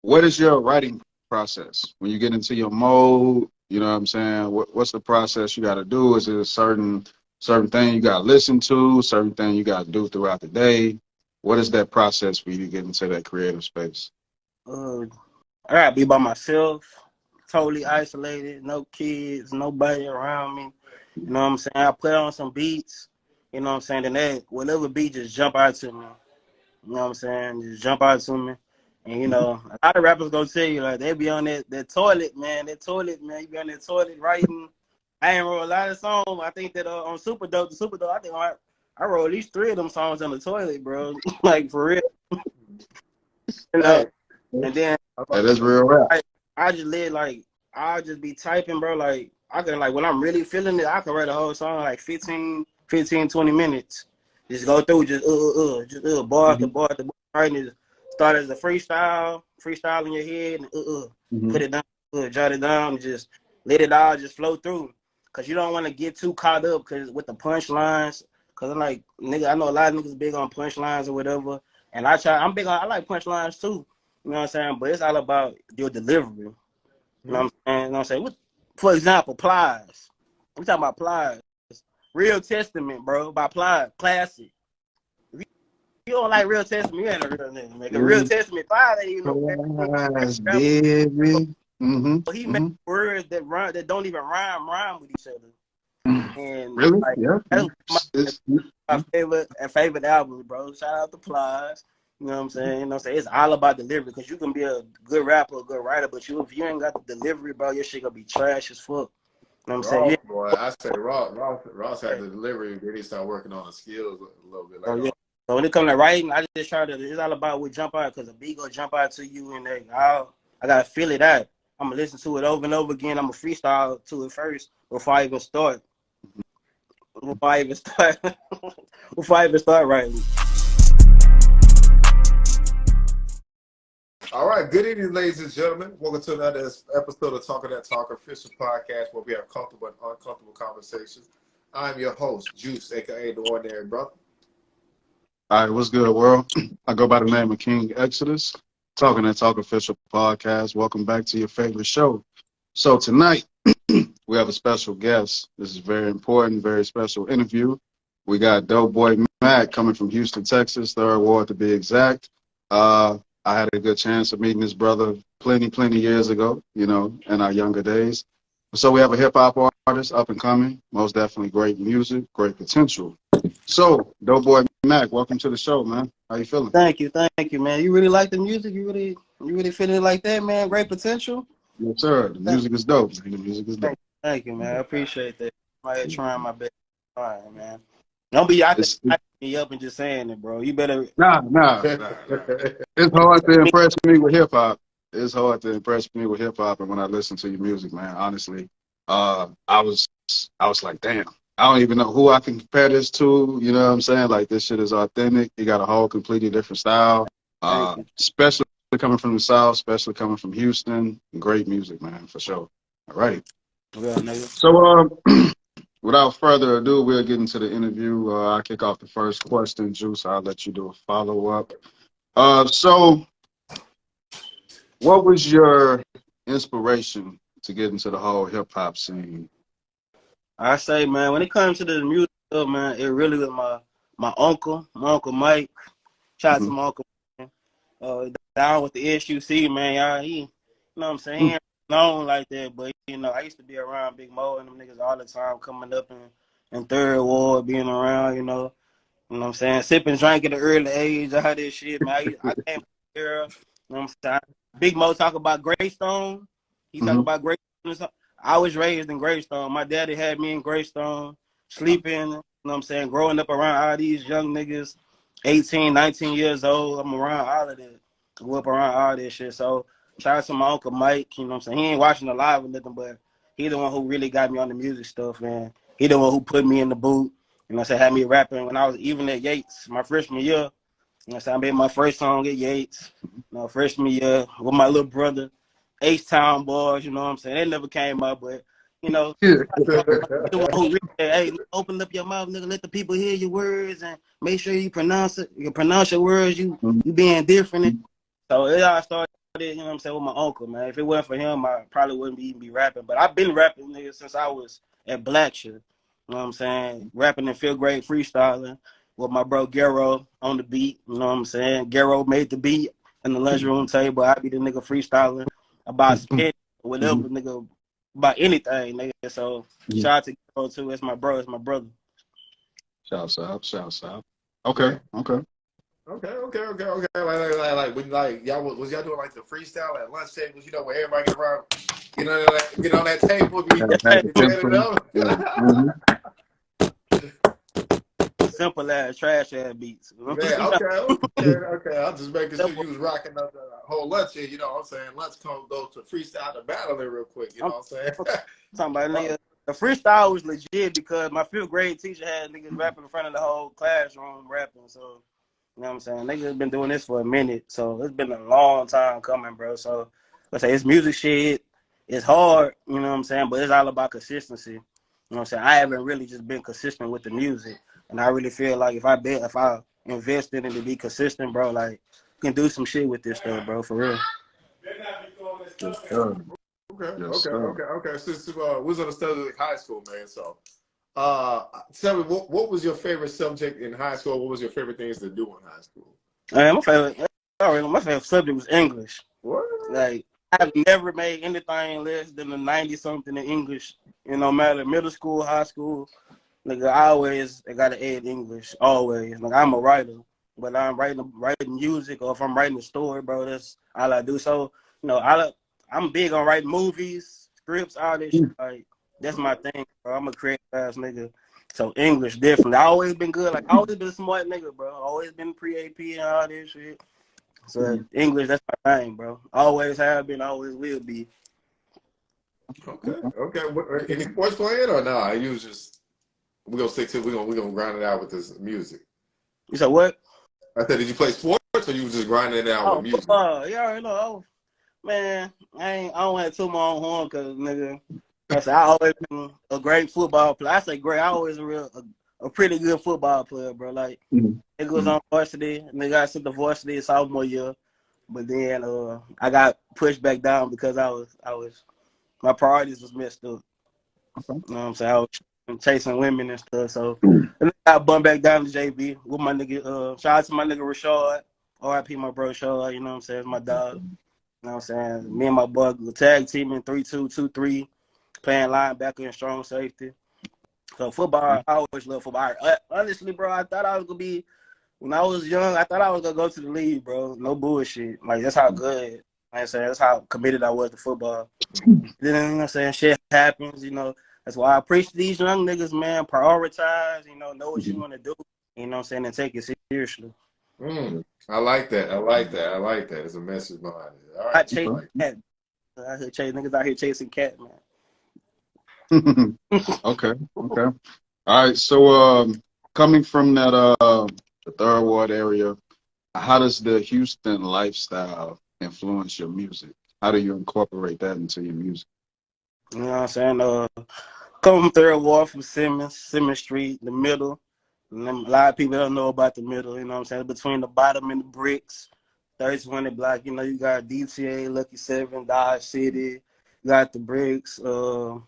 what is your writing process when you get into your mode? You know what I'm saying? What's the process you got to do? Is it a certain thing you got to listen to, certain thing you got to do throughout the day? What is that process for you to get into that creative space? Uh, I gotta be by myself, totally isolated, no kids, nobody around me. You know what I'm saying? I put on some beats, you know what I'm saying? Then that whatever beat just jump out to me. You know what I'm saying? Just jump out to me. And you know, a lot of rappers gonna tell you like they be on that toilet, man. That toilet, man. You be on that toilet writing. I ain't wrote a lot of songs. I think that on Super Dope, I think I wrote at least 3 of them songs on the toilet, bro. Like for real. You know? And then Hey, that's real rap. I just live like I'll just be typing, bro. Like I can like when I'm really feeling it, I can write a whole song like 15, 20 minutes. Just go through just bar after bar after bar. Writing is start as a freestyle in your head and put it down, jot it down, and just let it all just flow through. Cause you don't want to get too caught up cause with the punchlines. Cause I'm like, nigga, I know a lot of niggas big on punchlines or whatever. And I like punchlines too. You know what I'm saying? But it's all about your delivery. You know what I'm saying? You know what I'm saying? For example, Plies. We talking about Plies. Real Testament, bro, by Plies. Classic. If you don't like Real Testament, you ain't a real nigga, man. Real Testament, Plies ain't even Plies, baby. He makes words that don't even rhyme with each other. And really? like, Yeah. that's my favorite album, bro. Shout out to Plies. You know what I'm saying? You know what I'm saying? It's all about delivery because you can be a good rapper, a good writer, but if you ain't got the delivery, bro, your shit gonna be trash as fuck. You know what I'm saying? Yeah. Boy, I say Ross had the delivery, then he started working on the skills a little bit later on. So when it comes to writing, I just try to. It's all about what jump out because a beat gonna jump out to you, and I gotta feel it out. I'm gonna listen to it over and over again. I'm gonna freestyle to it first before I even start. Before I even start writing. All right, good evening, ladies and gentlemen. Welcome to another episode of Talking That Talk official podcast where we have comfortable and uncomfortable conversations. I'm your host, Juice, aka The Ordinary Brother. All right, what's good, world? I go by the name of King Exodus. Talking That Talk official podcast. Welcome back to your favorite show. So tonight, we have a special guest. This is very important, very special interview. We got Dopeboi Mack coming from Houston, Texas, 3rd Ward to be exact. I had a good chance of meeting his brother plenty years ago, you know, in our younger days. So we have a hip-hop artist, up and coming, most definitely great music, great potential. So, Dopeboi Mack, welcome to the show, man. How you feeling? Thank you, man. You really like the music? You really feeling it like that, man? Great potential? Yes, sir. The music is dope. The music is dope. Thank you, man. I appreciate that. I'm trying my best. All right, man. Don't be out there me up and just saying it, bro. You better. Nah. It's hard to impress me with hip hop. It's hard to impress me with hip hop, and when I listen to your music, man, honestly, I was like, damn, I don't even know who I can compare this to. You know what I'm saying? Like, this shit is authentic. You got a whole completely different style, especially coming from the South, especially coming from Houston. Great music, man, for sure. All right. So, without further ado, we'll get into the interview. I'll kick off the first question, Juice. I'll let you do a follow-up. So, what was your inspiration to get into the whole hip-hop scene? I say, man, when it comes to the music stuff, man, it really was my uncle Mike. Shout out to my uncle, man. Down with the SUC, man. Y'all, you know what I'm saying? He ain't known like that, but, you know, I used to be around Big Mo and them niggas all the time, coming up in 3rd Ward, being around, you know what I'm saying? Sipping, drinking at an early age, all this shit, man. I came from there, you know what I'm saying? Big Mo talk about Greystone. He talk about Greystone. I was raised in Greystone. My daddy had me in Greystone, sleeping, you know what I'm saying, growing up around all these young niggas, 18, 19 years old. I'm around all of that. Grew up around all this shit. So shout out to my uncle Mike, you know what I'm saying? He ain't watching the live or nothing, but he the one who really got me on the music stuff, man. He the one who put me in the booth, you know what I'm saying, had me rapping when I was even at Yates, my freshman year. You know what I'm saying? I made my first song at Yates, you know, freshman year with my little brother, H-Town Boys, you know what I'm saying? They never came up, but, you know, the one who really said, hey, open up your mouth, nigga, let the people hear your words and make sure you pronounce it. You pronounce your words, you being different. So it all started you know what I'm saying, with my uncle, man. If it wasn't for him, I probably wouldn't even be rapping. But I've been rapping, nigga, since I was at Blackshear. You know what I'm saying? Rapping in 5th grade, freestyling with my bro Gero on the beat. You know what I'm saying? Gero made the beat in the lunchroom table. I be the nigga freestyling about skit, whatever, nigga, about anything, nigga. So shout out to Gero too. It's my bro. It's my brother. Shouts out. Okay. Like when y'all was y'all doing like the freestyle at lunch tables, you know, where everybody get around, get on that table, be turning it up. Simple ass, trash ass beats. Man, okay. I'm just making sure you was rocking up the whole lunch here. You know what I'm saying? Lunch goes to freestyle to battling real quick. You know what I'm saying? Talking about nigga. The freestyle was legit because my 5th grade teacher had niggas rapping in front of the whole classroom rapping. So, you know what I'm saying? Niggas been doing this for a minute. So, it's been a long time coming, bro. So, let's say it's music shit. It's hard, you know what I'm saying? But it's all about consistency. You know what I'm saying? I haven't really just been consistent with the music. And I really feel like if I invest in it to be consistent, bro, like, you can do some shit with this stuff, bro, for real. Okay. Since we was on the study in high school, man. So, tell me, what was your favorite subject in high school? What was your favorite things to do in high school? My favorite subject was English. What? Like, I've never made anything less than a 90-something in English. You know, no matter middle school, high school. Nigga, I got an A in English, always. Like, I'm a writer, but I'm writing music, or if I'm writing a story, bro, that's all I do. So, you know, I'm big on writing movies, scripts, all this shit. Like, that's my thing, bro. I'm a creative ass nigga. So English, definitely. I always been good. Like, I always been a smart nigga, bro. Always been pre-AP and all this shit. So English, that's my thing, bro. Always have been, always will be. Okay. Any sports playing or nah? You was just we're gonna grind it out with this music. You said what? I said, did you play sports or you was just grinding it out with music? You already know. Man, I don't have too my own horn because nigga, I always been a great football player. I say great. I always a pretty good football player, bro. Like nigga was on varsity. Nigga I sent the varsity sophomore year, but then I got pushed back down because I was my priorities was messed up. You know what I'm saying? I was chasing women and stuff. So and I bumped back down to JV with my nigga. Shout out to my nigga Rashad. RIP my bro Rashad. You know what I'm saying? It's my dog. You know what I'm saying? Me and my boy tag team in 3-2-2-3, playing linebacker and strong safety. So football, I always love football. Honestly, bro, I thought I was gonna be when I was young. I thought I was gonna go to the league, bro. No bullshit. Like that's how good. Like I said, that's how committed I was to football. Then you know what I'm saying, shit happens. You know, that's why I preach to these young niggas, man. Prioritize. You know what you want to do. You know what I'm saying, and take it seriously. I like that. There's a message behind it. All right. I chase cat. Niggas out here chasing cat, man. Okay. All right. So, coming from that the Third Ward area, how does the Houston lifestyle influence your music? How do you incorporate that into your music? You know what I'm saying? Coming from Third Ward, from Simmons Street, the middle. And a lot of people don't know about the middle. You know what I'm saying? Between the bottom and the bricks, 3020 block. You know, you got DTA, Lucky 7, Dodge City. You got the bricks. Who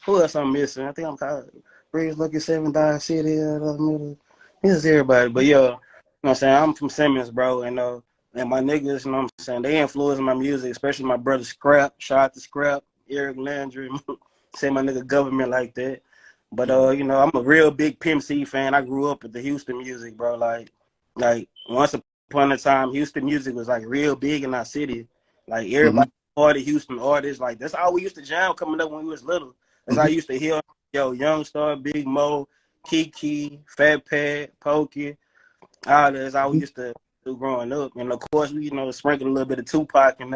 else I'm missing? I think I'm called bricks, Lucky 7, Dodge City. Middle. This is everybody. But yeah, you know what I'm saying? I'm from Simmons, bro. And my niggas, you know what I'm saying? They influence my music, especially my brother Scrap. Shout out to Scrap, Eric Landry. Say my nigga government like that. But you know, I'm a real big Pimp C fan. I grew up with the Houston music, bro. Like once upon a time, Houston music was like real big in our city. Like everybody party Houston artists. Like that's all we used to jam coming up when we was little. That's how I used to hear Young Star, Big Mo, Kiki, Fat Pat, Pokey. All that's all we used to do growing up. And of course, we sprinkled a little bit of Tupac and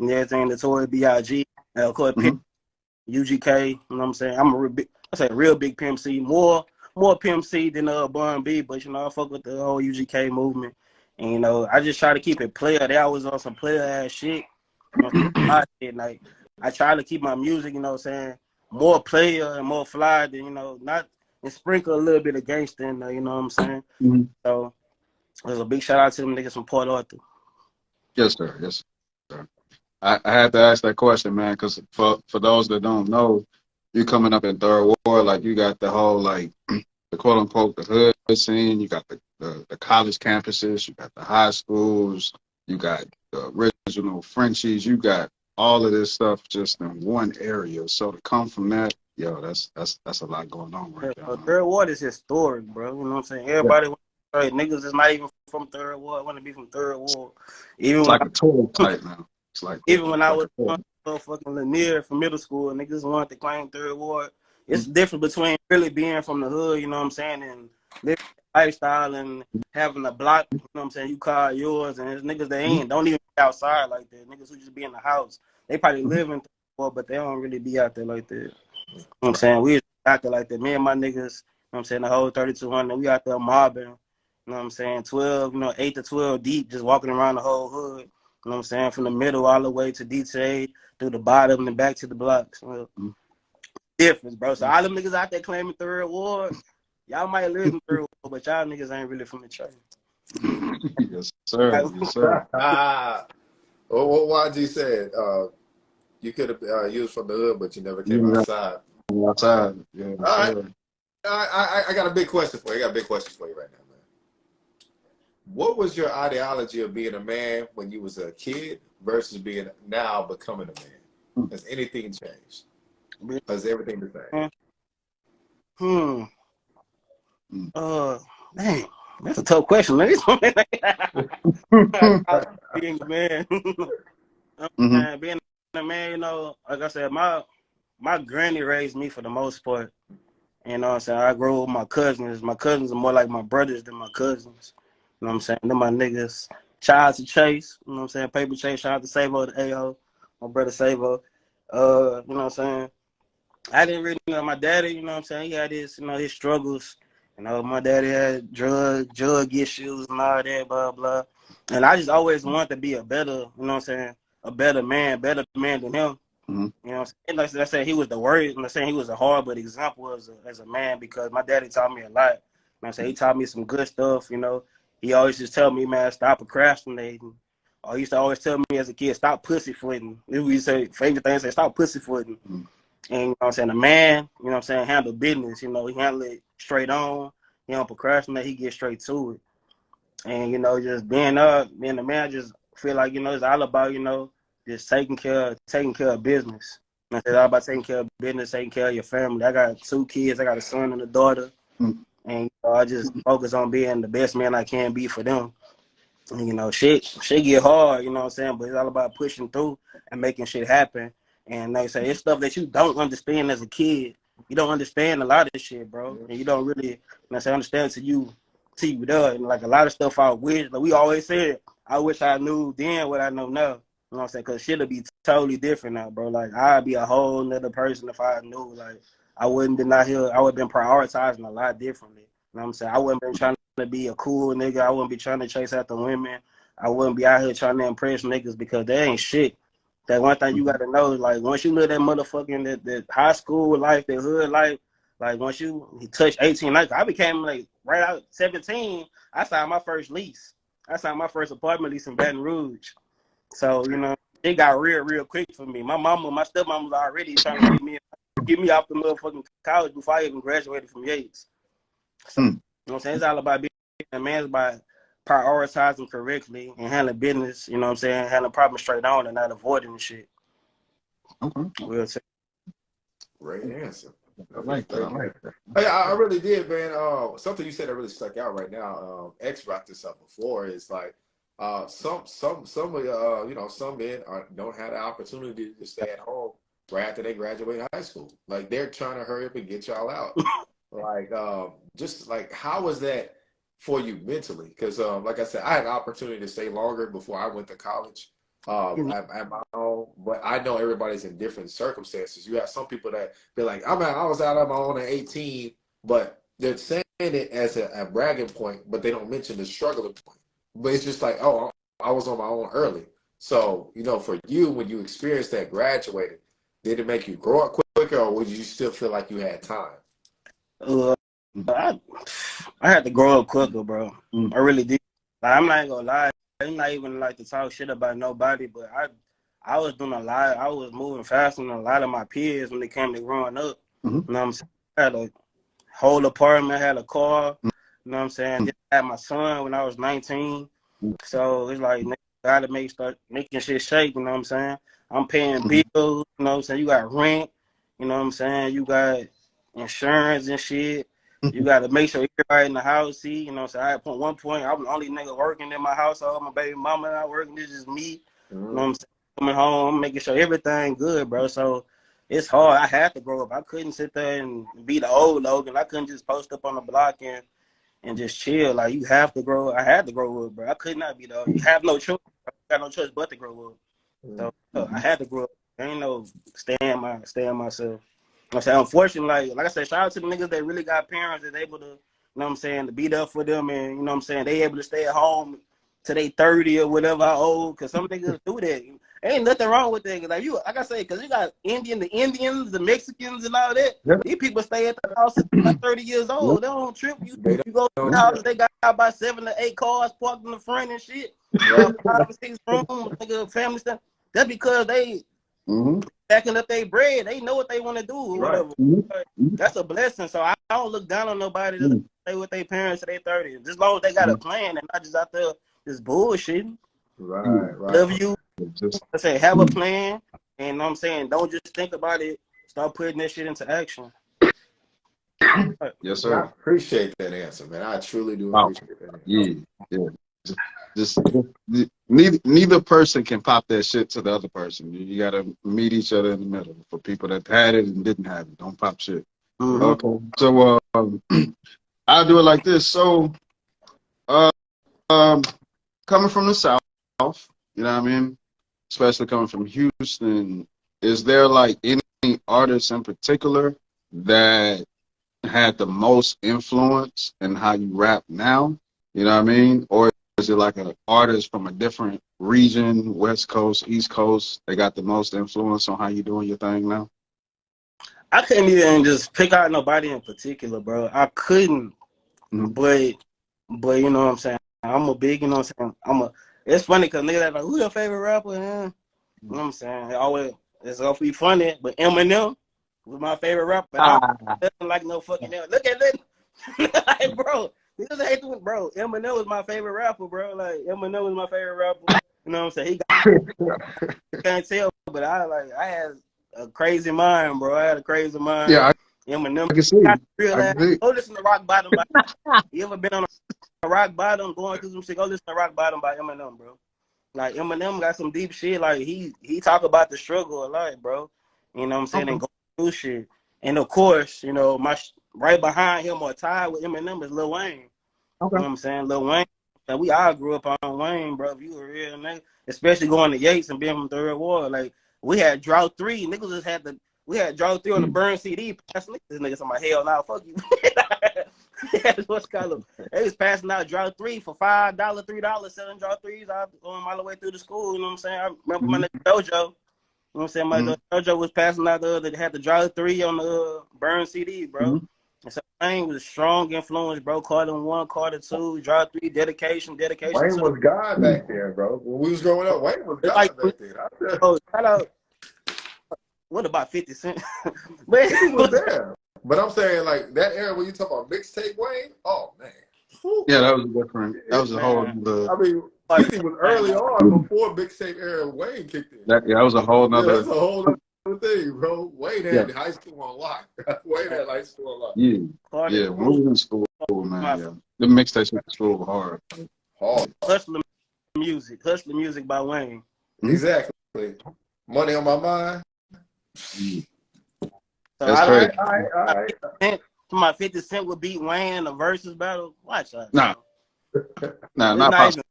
everything. The Tory B.I.G. Of course, UGK. You know what I'm saying? I'm a real big Pimp C. More Pimp C than Bun B. But I fuck with the whole UGK movement. And I just try to keep it player. They always on some player ass shit. Like I try to keep my music, saying more player and more fly than not and sprinkle a little bit of gangster in there. You know what I'm saying? So there's a big shout out to them niggas from Port Arthur. Yes, sir. Yes. I had to ask that question, man, because for those that don't know, you coming up in third ward, like you got the whole like the quote unquote the hood scene, you got the college campuses, you got the high schools, you got the original Frenchies, you got all of this stuff just in one area. So to come from that, yo, that's a lot going on right there, man. Third Ward is historic, bro. You know what I'm saying? Yeah. Everybody, niggas is not even from Third Ward. Want to be from Third Ward. Even It's when like a tour type now. It's like even when I like was a tour. fucking Lanier from middle school, niggas wanted to claim Third Ward. It's the difference between really being from the hood, you know what I'm saying, and living lifestyle and having a block, you know what I'm saying, you call yours, and there's niggas that don't even be outside like that. Niggas who just be in the house. They probably live in Third Ward, but they don't really be out there like that. You know what I'm saying? We out there like that. Me and my niggas, you know what I'm saying, the whole 3200, we out there mobbing, you know what I'm saying, 12, 8 to 12 deep, just walking around the whole hood. You know what I'm saying? From the middle all the way to DTA, through the bottom and back to the blocks. Well, difference, bro. So all them niggas out there claiming Third Ward, y'all might live in Third Ward, but y'all niggas ain't really from the train. Yes, sir. Yes, sir. Well, YG said you could have used from the hood, but you never came outside. Outside. Yeah, All right. sir. I got a big question for you. I got a big question for you right now, man. What was your ideology of being a man when you was a kid versus being now becoming a man? Has anything changed? Has everything the same? Dang, that's a tough question. Being a man, being a man, you know, like I said, my granny raised me for the most part. You know what I'm saying? I grew up with my cousins. My cousins are more like my brothers than my cousins. You know what I'm saying? They're my niggas. Child to Chase, you know what I'm saying? Paper Chase, shout out to Savo, the A.O., my brother Savo. You know what I'm saying? I didn't really know my daddy, you know what I'm saying? He had his, his struggles. You know, my daddy had drug issues and all that, blah, blah. And I just always wanted to be a better, you know what I'm saying? A better man than him. You know what I'm saying? Like I said, he was the worst. I'm not saying he was a horrible example as a man because my daddy taught me a lot. You know what I'm saying? He taught me some good stuff, you know. He always just tell me, man, stop procrastinating. Or he used to always tell me as a kid, stop pussyfooting. We used to say, favorite thing, say, stop pussyfooting. And, you know what I'm saying, a man, you know what I'm saying, handle business. You know, he handle it straight on. He don't procrastinate. He get straight to it. And, you know, just being a man, I just feel like, you know, it's all about, you know, just taking care of business. It's all about taking care of business, taking care of your family. I got 2 kids. I got a son and a daughter. And I just focus on being the best man I can be for them. And, you know, shit get hard, you know what I'm saying? But it's all about pushing through and making shit happen. And like I say, it's stuff that you don't understand as a kid. You don't understand a lot of this shit, bro. And you don't really, understand till you there. And like a lot of stuff I wish, like we always said, I wish I knew then what I know now. You know what I'm saying? Because shit'll be totally different now, bro. Like, I'd be a whole nother person if I knew. Like, I wouldn't been out here. I would have been prioritizing a lot differently. You know what I'm saying? I wouldn't been trying to be a cool nigga. I wouldn't be trying to chase after women. I wouldn't be out here trying to impress niggas because they ain't shit. That one thing you got to know is, like, once you live that motherfucking, that high school life, that hood life, like, once you touch 18, like, I became, like, right out 17, I signed my first lease. I signed my first apartment lease in Baton Rouge. So, you know, it got real quick for me. My stepmom was already trying to get me off the motherfucking college before I even graduated from Yates. So, you know what I'm saying? It's all about being a man. It's about prioritizing correctly and handling business, you know what I'm saying? Handling problems straight on and not avoiding the shit. Okay. We'll say. Great answer. I like that. Hey, I really did, man. Something you said that really stuck out right now. X brought this up before. Is like some of you know, some men don't have the opportunity to stay at home right after they graduate high school. Like, they're trying to hurry up and get y'all out. Like, just like, how was that for you mentally? Because like I said, I had an opportunity to stay longer before I went to college. At my own, but I know everybody's in different circumstances. You have some people that be like, I was out on my own at 18, but they're saying it as a bragging point, but they don't mention the struggling point. But it's just like, oh, I was on my own early. So, you know, for you, when you experienced that graduating, did it make you grow up quicker, or would you still feel like you had time? I had to grow up quicker, bro. I really did. Like, I'm not gonna lie. I'm not even like to talk shit about nobody, but I was doing a lot. I was moving faster than a lot of my peers when it came to growing up. Mm-hmm. You know what I'm saying? I had a whole apartment, had a car. You know what I'm saying? Mm-hmm. Just had my son when I was 19. So it's like, nigga, gotta start making shit shake. You know what I'm saying? I'm paying bills. You know what I'm saying? You got rent. You know what I'm saying? You got insurance and shit. You got to make sure everybody in the house see. You know what I'm saying? At one point, I was the only nigga working in my household. My baby mama not working. It's just me. You know what I'm saying? Coming home, making sure everything good, bro. So it's hard. I had to grow up. I couldn't sit there and be the old Logan. I couldn't just post up on the block and just chill. Like, you have to grow up. I had to grow up, bro. I could not be the old. You have no choice. I got no choice but to grow up. So I had to grow up. There ain't no staying myself. I'm saying, unfortunately, like I said, shout out to the niggas that really got parents that's able to, you know what I'm saying, to be there for them, and you know what I'm saying, they able to stay at home till they 30 or whatever old, because some niggas do that. Ain't nothing wrong with that. Like I say, because you got the Indians, the Mexicans, and all that. Yep. These people stay at the house at like 30 years old. They don't trip. You go to the house, they got about 7 to 8 cars parked in the front and shit. 5 or 6 rooms, nigga, family stuff. That's because they stacking up their bread. They know what they want to do or whatever. That's a blessing. So I don't look down on nobody that stay with their parents to their 30s. Just as long as they got a plan and not just out there just bullshitting. Right. Love you. I say, have a plan. And you know what I'm saying, don't just think about it. Start putting that shit into action. Yes, sir. I appreciate that answer, man. I truly do appreciate that answer. Yeah. Just neither person can pop that shit to the other person. You gotta meet each other in the middle. For people that had it and didn't have it, don't pop shit. Okay. So I'll do it like this. So coming from the South, you know what I mean? Especially coming from Houston, is there like any artists in particular that had the most influence in how you rap now? You know what I mean? Or is it like an artist from a different region, West Coast, East Coast, they got the most influence on how you doing your thing now? I couldn't even just pick out nobody in particular, bro. I couldn't, but you know what I'm saying? I'm a big, you know what I'm saying? It's funny because niggas like, who your favorite rapper? You know what I'm saying? It's gonna be funny, but Eminem was my favorite rapper. I don't like no fucking Eminem. Look at that. Like, bro, niggas hate to, bro. Eminem was my favorite rapper, bro. Like, Eminem was my favorite rapper. You know what I'm saying? He can't tell, but I had a crazy mind, bro. I had a crazy mind. Yeah, Eminem. I can see. Go listen to Rock Bottom. You ever been on a rock bottom going through some shit? Go listen to Rock Bottom by Eminem, bro. Like, Eminem got some deep shit. Like, he talk about the struggle a lot, bro. You know what I'm saying? And go through shit. And of course, you know, right behind him or tied with Eminem is Lil Wayne. You know what I'm saying? Lil Wayne. And we all grew up on Wayne, bro. If you a real nigga, especially going to Yates and being from Third Ward. Like, we had Drought 3. Niggas just had we had Drought 3 on the burn CD. This nigga on my hell now. Fuck you. What's called? They was passing out Drought 3 for $5, $3, selling Drought 3s all the way through the school. You know what I'm saying? I remember my nigga Dojo. You know what I'm saying? My Dojo was passing out they had the Drought 3 on the burn CD, bro. And so Wayne was a strong influence, bro. Carter 1, Carter 2, Drought 3, dedication Wayne 2. was God back then, bro. When we was growing up, Wayne was God like, back then. Oh, shout out. What about 50 Cent? But he was there. But I'm saying, like, that era when you talk about mixtape Wayne, oh, man. Yeah, that was different. That was a whole other. I mean, 50 was early on before mixtape era Wayne kicked in. That was a whole nother. Yeah, that's a whole other thing, bro. Wayne had high school on lock. Wayne had high school on lock. Yeah, when we was in school, man, yeah. The mixtapes in school were hard. Hustler music by Wayne. Exactly. Money on my mind. So that's crazy. All right. My 50 Cent would beat Wayne in a versus battle. Watch that. Nah, not possible.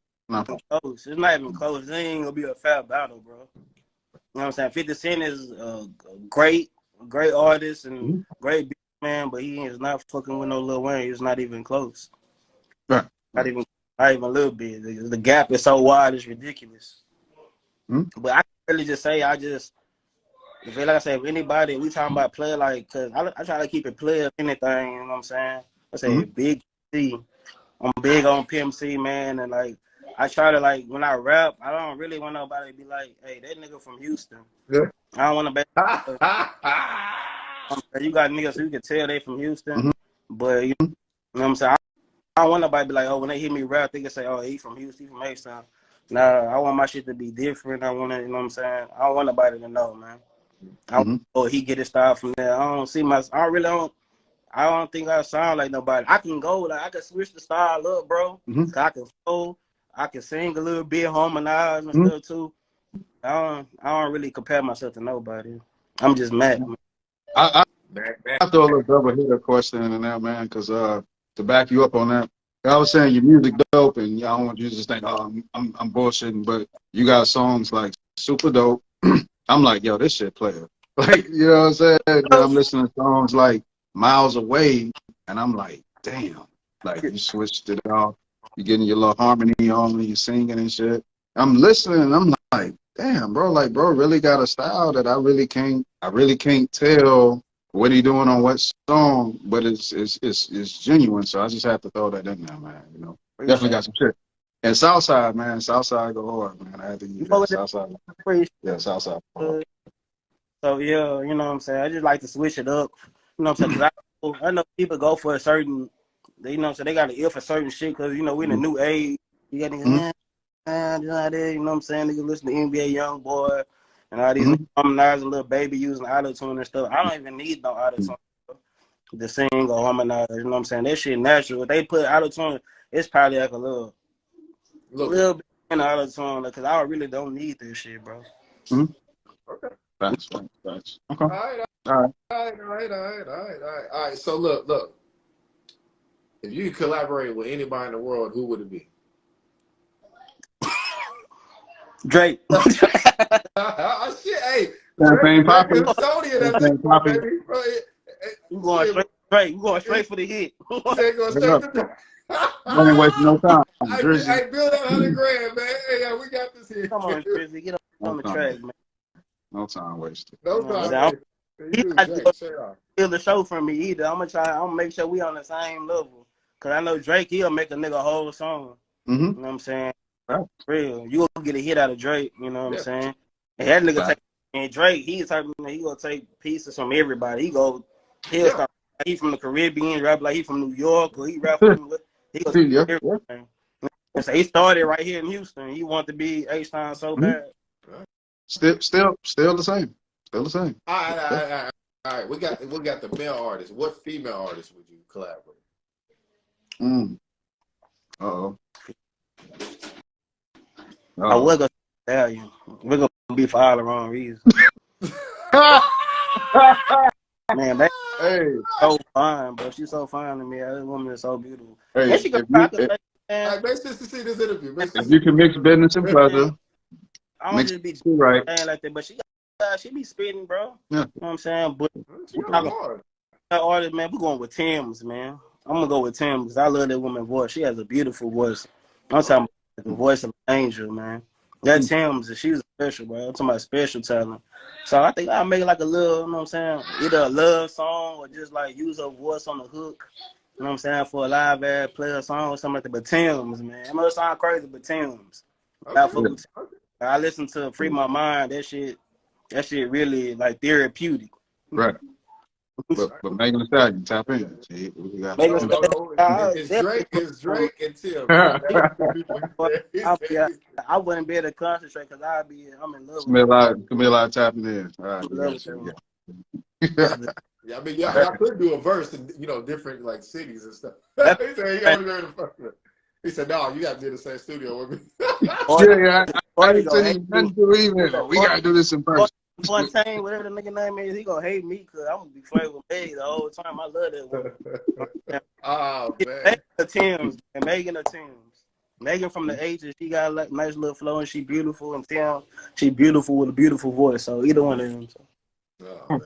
Close. It's not even close. It ain't gonna be a fair battle, bro. You know what I'm saying? 50 Cent is a great artist and great beat man, but he is not fucking with no Lil Wayne. It's not even close. Right. Not even a little bit. The gap is so wide, it's ridiculous. But I can really just say, if like I say, if anybody, we talking about player, like, cause I try to keep it player anything, you know what I'm saying? I say Big C. I'm big on PMC, man, and like I try to like when I rap, I don't really want nobody to be like, "Hey, that nigga from Houston." Yeah. I don't want to be. You got niggas who can tell they from Houston, Mm-hmm. but you know what I'm saying. I don't want nobody to be like, "Oh, when they hear me rap, they can say, oh, he from Houston, he from H-Town." Nah, I want my shit to be different. I want to, you know what I'm saying. I don't want nobody to know, man. Mm-hmm. Oh, he get his style from there. I don't see my. I really don't. I don't think I sound like nobody. I can go like I can switch the style up, bro. Mm-hmm. I can flow. I can sing a little bit, harmonize and Mm-hmm. stuff too. I don't really compare myself to nobody. I'm just mad. I, Mack. I throw a little double hitter question in there, man, because to back you up on that, I was saying your music dope, and I don't want you to just think, oh, I'm bullshitting, but you got songs like super dope. I'm like, yo, this shit player. Like, you know what I'm saying? Then I'm listening to songs like Miles Away, and I'm like, damn, like you switched it off. You're getting your little harmony on when you're singing and shit. I'm listening, and I'm like, damn, bro, like, bro, really got a style that I really can't tell what he doing on what song, but it's genuine. So I just have to throw that in there, man. You know, definitely Appreciate got some shit. And Southside, man, Southside go hard, man. I had to it. use You fuck that with that? Southside. Appreciate Yeah, Southside. it. So yeah, you know what I'm saying. I just like to switch it up. You know what I'm saying? Because I know people go for a certain, you know what I'm saying. They got an ear for certain shit because you know we in a new age. You got Mm-hmm. niggas, you know what I'm saying. Niggas listen to NBA Young Boy and all these Mm-hmm. harmonizing little baby using auto tune and stuff. I don't even need no auto tune to sing or harmonize. You know what I'm saying? That shit natural. If they put auto tune, it's probably like a little bit in auto tune because I really don't need this shit, bro. Mm-hmm. Okay. Thanks. Okay. All right. All right. All right. So look. If you could collaborate with anybody in the world, who would it be? Drake. Oh, shit, hey, Champagne Drake Poppy. is Sony at this Champagne point, Poppy. baby. Bro, You going straight, Drake? You going straight for the hit? Say go Straight straight up. to the. I ain't wasting no time. Drizzy. Hey, Bill, that 100 grand, man. Hey, we got this here. Come on, Drizzy, get No on the time. track, man. No time wasted. No You know what time, I'm man. You saying? do, He's Drake. not Straight off. steal the show from me either. I'm gonna make sure we on the same level. Cause I know Drake, he'll make a nigga whole song. Mm-hmm. You know what I'm saying? Right. Real. You gonna get a hit out of Drake, you know what I'm Yeah. saying? And that nigga Right. and Drake, he's type of he gonna take pieces from everybody. He'll Yeah. start he from the Caribbean, rap like he from New York, or he rap from he gonna Yeah. everything. And so he started right here in Houston. He wanted to be H-Town so Mm-hmm. bad. Still the same. Still the same. All right. We got the male artist. What female artist would you collaborate? Mm. Uh-oh. I was gonna tell you. We're gonna be for all the wrong reasons. Man, that Hey, so fine, bro. She's so fine to me. This woman is so beautiful. hey, And she can rock a All man. right, make sure to see this interview. Make sure if you can mix business and pleasure, I don't mix just be it right. saying like that, but she be spitting, bro. Yeah. You know what I'm saying? But she we got talking hard. about artists, man. We're going with Tim's, man. I'm gonna go with Tim because I love that woman's voice. She has a beautiful voice. I'm talking about the voice of an angel, man. That Tim's, she's special, bro. I'm talking about special talent. So I think I'll make like a little, you know what I'm saying, either a love song or just like use her voice on the hook. You know what I'm saying, for a live ad, play a song or something like that. But Tim's, man. I know it sound crazy, but Tim's. Okay. I listen to Free My Mind. That shit really like therapeutic. Right. But Megan Thee Stallion, tap in. See, we got Megan No, Thee it's Drake and Tim. I wouldn't be able to concentrate because I'm in love with Camilla tapping in. All right, I'm we in love got with you. Yeah, I mean, y'all could do a verse in different like cities and stuff. He said he only heard the first one. He said, "No, you got to be in the same studio with me." Yeah, I Party ain't gonna saying hate nothing me. to even. We gotta do this in person. Fontaine, whatever the nigga name is, he gonna hate me because I'm gonna be flirting with Meg the whole time. I love that woman. Oh man, Megan the Tim's, and Megan the Tim's. Megan from the H's, she got a nice little flow and she beautiful, and Tim, she beautiful with a beautiful voice. So either one of them. So. oh man.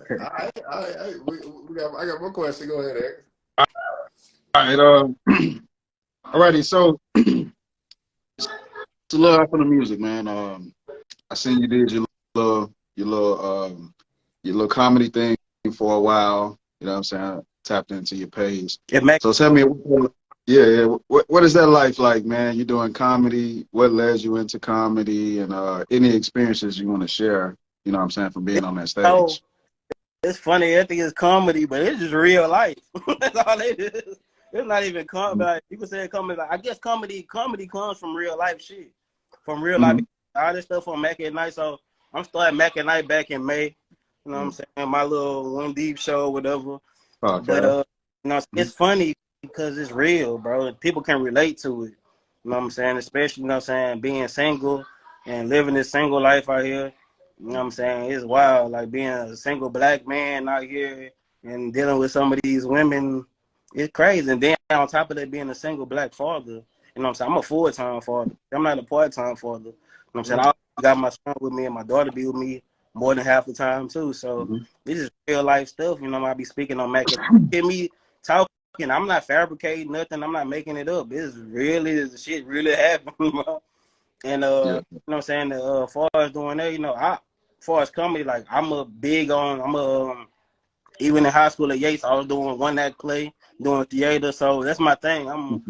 I got one question. Go ahead, Eric. All right, alrighty. So it's a little up on the music, man. I seen you did little your little comedy thing for a while. You know what I'm saying? Tapped into your page. If Megan, So tell me, Yeah. What is that life like, man? You doing comedy? What led you into comedy? And any experiences you want to share? You know what I'm saying, from being on that So stage. it's funny. I think it's comedy, but it's just real life. That's all it is. It's not even comedy. Like, people say comedy. Like, I guess comedy comes from real life shit. From real life, Mm-hmm. all this stuff on Mack at Night. So I'm starting Mack at Night back in May. You know what I'm saying? My little One Deep show, whatever. But Okay. you know, it's funny because it's real, bro. People can relate to it. You know what I'm saying? Especially, you know what I'm saying, being single and living this single life out here. You know what I'm saying? It's wild. Like being a single black man out here and dealing with some of these women, it's crazy. And then on top of that, being a single black father, you know what I'm saying? I'm a full-time father. I'm not a part-time father. You know what I'm saying? I always got my son with me and my daughter be with me more than half the time too. So this is real life stuff. You know, I be speaking on Mac. Hear me talking. I'm not fabricating nothing. I'm not making it up. It's really the shit really happened, bro. And Yeah. you know what I'm saying? Far as doing that, you know, far as comedy, like even in high school at Yates, I was doing one act play, doing theater. So that's my thing. I'm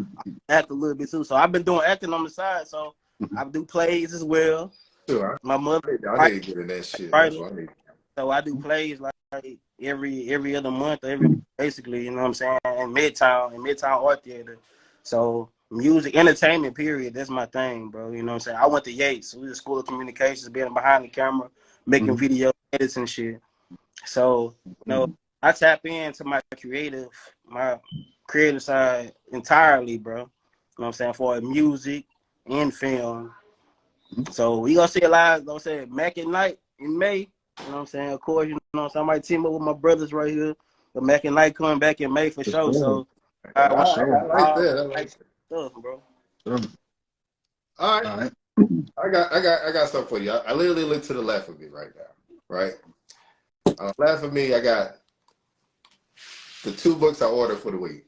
act a little bit too. So I've been doing acting on the side. So I do plays as well. Sure. My mother, I need to get in that shit. That's what I need. so I do plays like every other month, basically, you know what I'm saying, in Midtown Art Theater. So music, entertainment, period. That's my thing, bro. You know what I'm saying? I went to Yates. We was School of Communications, being behind the camera, making video edits and shit. So, you know, I tap into my creative side entirely, bro. You know what I'm saying? For music and film. So we gonna see a lot, don't say Mack at Night in May. You know what I'm saying? Of course, you know what I'm saying? I might team up with my brothers right here. But Mack at Night coming back in May for sure. So I like that. I like that. Stuff, bro. All right. I got something for you. I literally look to the left of me right now. Right? Left of me, I got the 2 books I ordered for the week.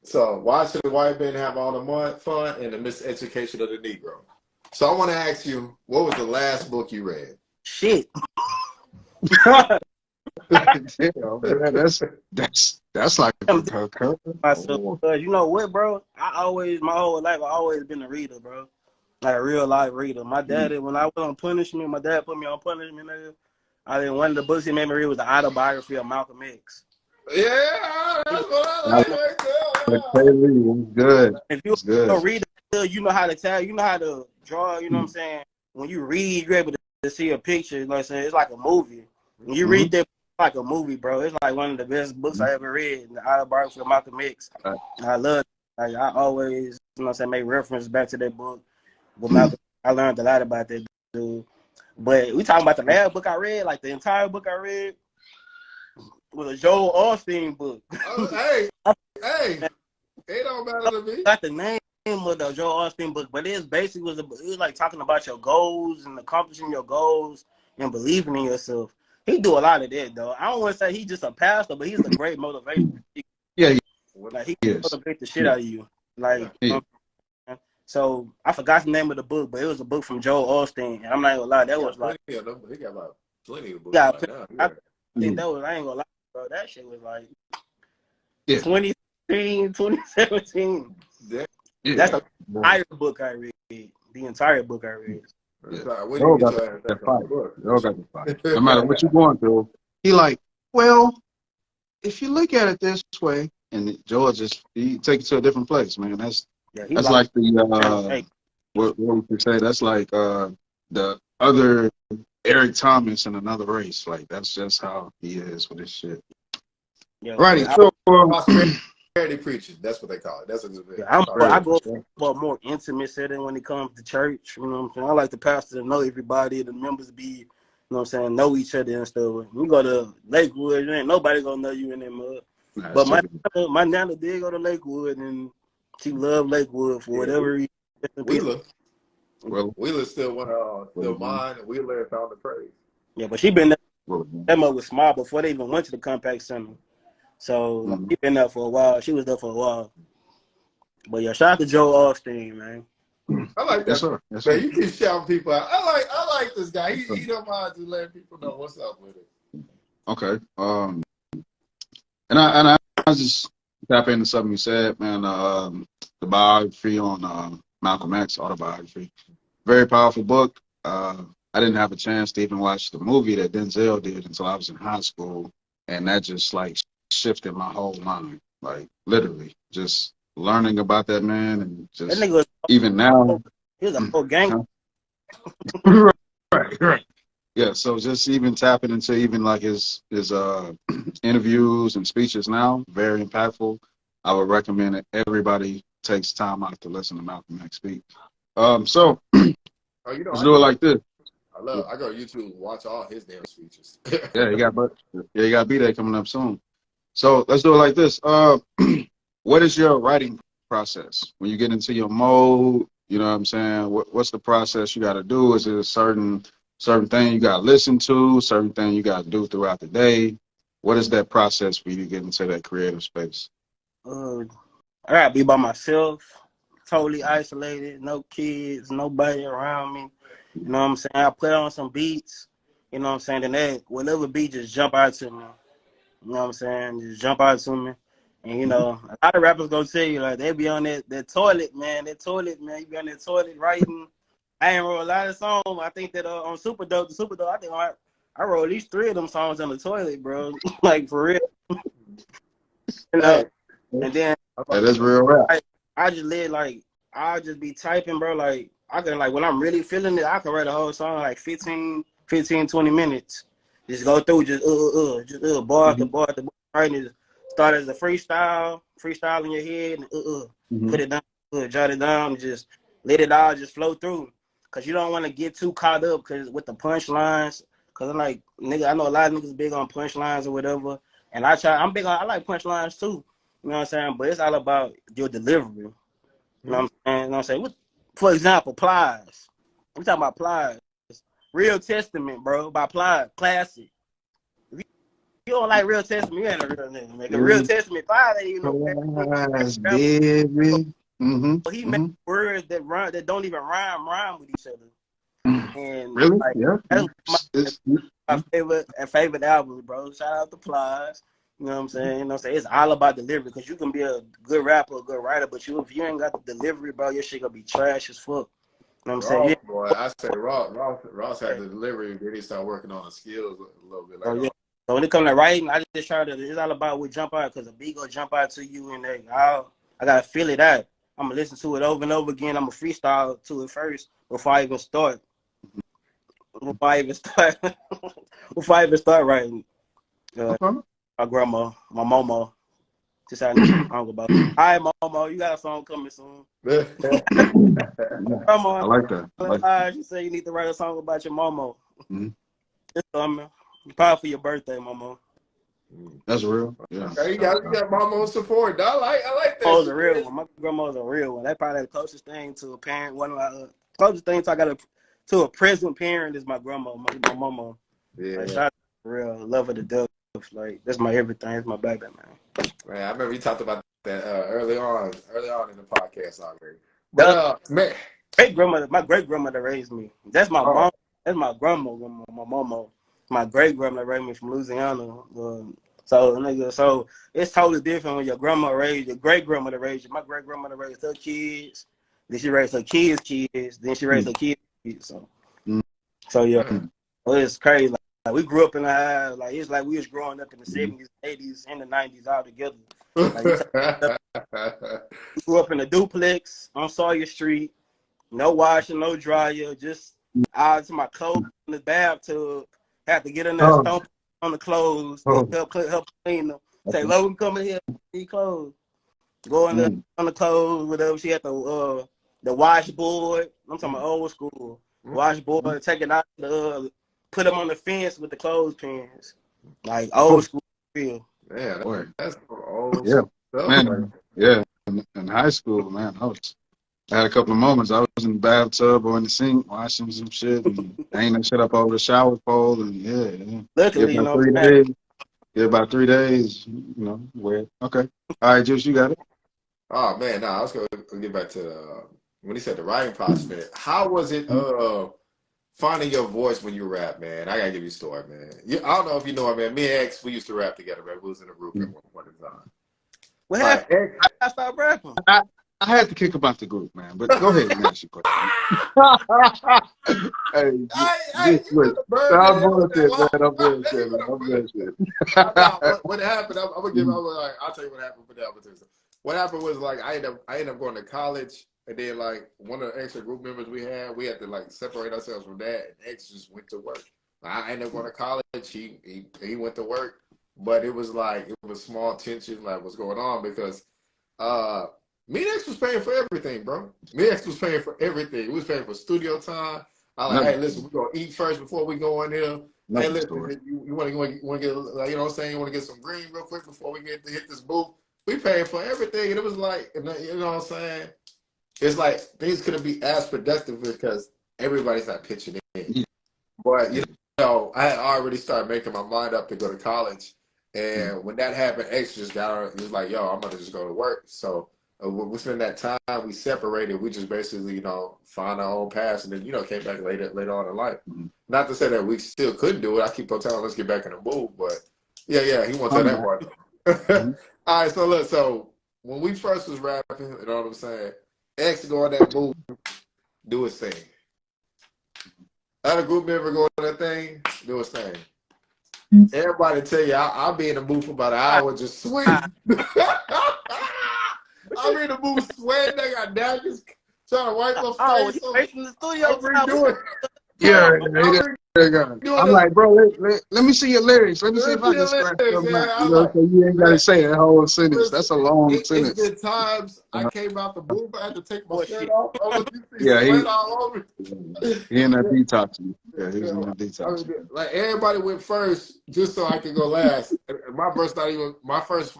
So, Why Should a White Man Have All the Fun and the Miseducation of the Negro? So I want to ask you, what was the last book you read? Shit. Damn, man, that's like myself. You know what, bro? My whole life, I always been a reader, bro. Like a real life reader. My daddy, when I was on punishment, my dad put me on punishment, nigga. One of the books he made me read was the autobiography of Malcolm X. Yeah, that's what I like right there. If you a reader, you know how to tell, you know how to draw, you know what I'm saying? When you read, you're able to see a picture, like I said, it's like a movie. When you read that, like a movie, bro. It's like one of the best books I ever read, the autobiography of Malcolm X. I love it. Like I always, you know what I'm saying, make reference back to that book with Malcolm. I learned a lot about that dude. But we talking about the last book I read, like the entire book I read was a Joel Osteen book. Hey, it don't matter to me. Got the name of the Joel Osteen book, but it was like talking about your goals and accomplishing your goals and believing in yourself. He do a lot of that though. I don't want to say he's just a pastor, but he's a great motivation. Yeah, like he can motivate the shit out of you. Like so I forgot the name of the book, but it was a book from Joel Osteen, and I'm not gonna lie, that was like he got about plenty of books right now. I think that was, I ain't gonna lie, bro. That shit was like 2016, 2017. That's the entire book I read. The entire book I read. No matter what you're going through, he like, well, if you look at it this way, and George he take it to a different place, man. That's like the what would you say? That's like the other Eric Thomas in another race. Like that's just how he is with this shit. Yeah, righty. So prosperity preaching. That's what they call it. That's what I go for a more intimate setting when it comes to church. You know what I'm saying? I like the pastor to know everybody, the members be, you know what I'm saying, know each other and stuff. When you go to Lakewood, ain't nobody gonna know you in that mud. But my nana did go to Lakewood, and she loved Lakewood for whatever reason. Wheeler still mine, and Wheeler found the praise. Yeah, but she been there. That mud was small before they even went to the compact center. So she been there for a while. She was there for a while. But yeah, shout out to Joel Osteen, man. I like that. Yes, sir. Yes, sir. Man, you keep shouting people out. I like this guy. He don't mind just letting people know what's up with it. Okay. And I just tap into something you said, man. The biography on Malcolm X, autobiography, very powerful book. I didn't have a chance to even watch the movie that Denzel did until I was in high school, and that just like shifted my whole mind, like literally, just learning about that man, and That just nigga even now. he was a whole gang. Right. Yeah, so just even tapping into even like his interviews and speeches now, very impactful. I would recommend that everybody takes time out to listen to Malcolm X speak. So Oh, you know, let's I do it do. like this. I go to YouTube and watch all his damn speeches. Yeah, you got B Day coming up soon. So let's do it like this. What is your writing process when you get into your mode? You know what I'm saying? What's the process you got to do? Is it a certain thing you got to listen to? Certain thing you got to do throughout the day? What is that process for you to get into that creative space? I gotta be by myself, totally isolated, no kids, nobody around me. You know what I'm saying? I put on some beats, you know what I'm saying? Then that whatever beat just jump out to me. You know what I'm saying? Just jump out to me. And you know, a lot of rappers gonna tell you like they be on that toilet, man. That toilet, man. You be on that toilet writing. I ain't wrote a lot of songs. I think that on Super Dope, I think I wrote at least 3 of them songs on the toilet, bro. Like for real. You know, Hey, and then That is real rap. I just live like I'll just be typing, bro. Like I can like when I'm really feeling it, I can write a whole song like 20 minutes. Just go through just bar after bar after bar. Writing it start as a freestyle in your head, and Mm-hmm. put it down, jot it down, and just let it all just flow through. Cause you don't want to get too caught up, cause with the punchlines. Cause I'm like nigga, I know a lot of niggas big on punchlines or whatever, and I like punchlines too. You know what I'm saying? But it's all about your delivery. You know what I'm saying? You know what I'm saying? For example, Plies. We talking about Plies. Real Testament, bro, by Plies. Classic. If you don't like Real Testament, you ain't a real nigga, man. 'Cause Real Testament, Plies ain't even no Yes, rapper. baby. He makes words that don't even rhyme with each other. And Really? like Yeah. that's my Mhm. favorite albums, bro. Shout out to Plies. You know what I'm saying? You know what I'm saying? It's all about delivery, because you can be a good rapper, a good writer, but if you ain't got the delivery, bro, your shit gonna be trash as fuck. You know what I'm saying? Ross, Yeah. boy, I say Ross had the delivery. Then he started working on the skills a little bit So later yeah. on. So when it comes to writing, I just try to. It's all about what jump out, because a beat gonna jump out to you, and I gotta feel it out. I'm gonna listen to it over and over again. I'm gonna freestyle to it first before I even start. Before I even start. Before I even start writing. Okay. My grandma, my mama, just had a song about. Hi, mama, you got a song coming soon. Yeah, Grandma, I like that. I like that. she said you need to write a song about your mama. Mhm. It's coming. Probably for your birthday, mama. That's real. Yeah. Okay, you got mama support. I like that Grandma's shit. a real one. My grandma's a real one. That's probably the closest thing to a parent. One of my closest things I got to a present parent is my grandma, my mama. Like, Yeah, shout out to real, love her to death. Like that's my everything. It's my baby, man. man. I remember you talked about that early on in the podcast already. But The man, great grandmother, my great grandmother raised me. That's my oh, mom. That's my grandma, my mama. My great grandmother raised me from Louisiana. So it's totally different when your grandma raised your great grandmother raised you. My great grandmother raised her kids. Then she raised her kids. Then she raised her kids. So Mhm. so yeah, Mhm. it's crazy. Like we grew up in the house. Like it's like we was growing up in the '70s, '80s, and the '90s all together. Like we grew up in a duplex on Sawyer Street. No washing, no dryer, just out to my clothes in the bathtub. Have to get in there, Oh, stomp on the clothes, oh, help clean them. Say, okay. Logan, come in here, need clothes. Go in there Mm. on the clothes, whatever. She had the washboard. I'm talking about old school washboard. Take it out, put them on the fence with the clothespins, like Oh, old school feel. man, boy. that's some old Yeah. school stuff right Man. Yeah. In high school, man, I had a couple of moments. I was in the bathtub or in the sink washing some shit and hanging shit up over the shower pole. And yeah. Yeah, Luckily, you about know what three I'm saying? days. Yeah, about 3 days. Where? Okay. All right, Juice, you got it. Oh man, I was gonna get back to when he said the writing process, man. How was it finding your voice when you rap, man? I gotta give you a story, man. I don't know if you know it, man. Me and X, we used to rap together, right? We was in a group at one point in time. What happened? Like X. I stopped rapping. I had to kick him out the group, man. But go ahead and ask your question. Hey, I, just you wait. could have burned I'm it with bullshit, man. I'm that. bullshit, You man. could have I'm burned bullshit. Nah, what happened? I'm gonna give. I'll tell you what happened for that opportunity. What happened was like I ended up going to college, and then like one of the extra group members we had to like separate ourselves from that. And X just went to work. I ended up going to college. He went to work, but it was like it was small tension like what's going on because uh me and X was paying for everything, bro. Me and X was paying for everything. We was paying for studio time. I like, Another, hey, listen, we're gonna eat first before we go in here. Hey, another story. listen, you want to get, like, you know what I'm saying? You want to get some green real quick before we get to hit this booth? We paid for everything, and it was like, you know what I'm saying? It's like things couldn't be as productive because everybody's not pitching in. Yeah. But you know, I had already started making my mind up to go to college, and when that happened, X just got. He was like, "Yo, I'm gonna just go to work." So within that time, we separated. We just basically, you know, found our own paths, and then you know, came back later on in life. Mm-hmm. Not to say that we still couldn't do it. I keep on telling, let's get back in the move, but yeah, he won't tell I'm that back. part. Mm-hmm. All right, so look, so when we first was rapping, you know what I'm saying? X go in that booth, do his thing. Other group member go in that thing, do his thing. Everybody tell you, I'll be in the booth for about an hour just sweating. I'm in the booth sweating. I got napkins trying to wipe my Oh, face. you straight from the studio I'm time. redoing. Yeah, Oh, yeah, he did good. Redoing I'm the like, bro, let me see your lyrics. Let me see if I can lyrics, scratch something out. yeah. You I'm know, like, so you ain't got to man, say that whole sentence. listen, That's a long it's sentence. been times I came out the booth, I had to take my boy, shirt shit. off. I was you see Yeah, sweat all over. he in that Yeah, detoxing. Yeah, he's in yeah. that I mean, detoxing. like everybody went first just so I could go last. And my verse not even my verse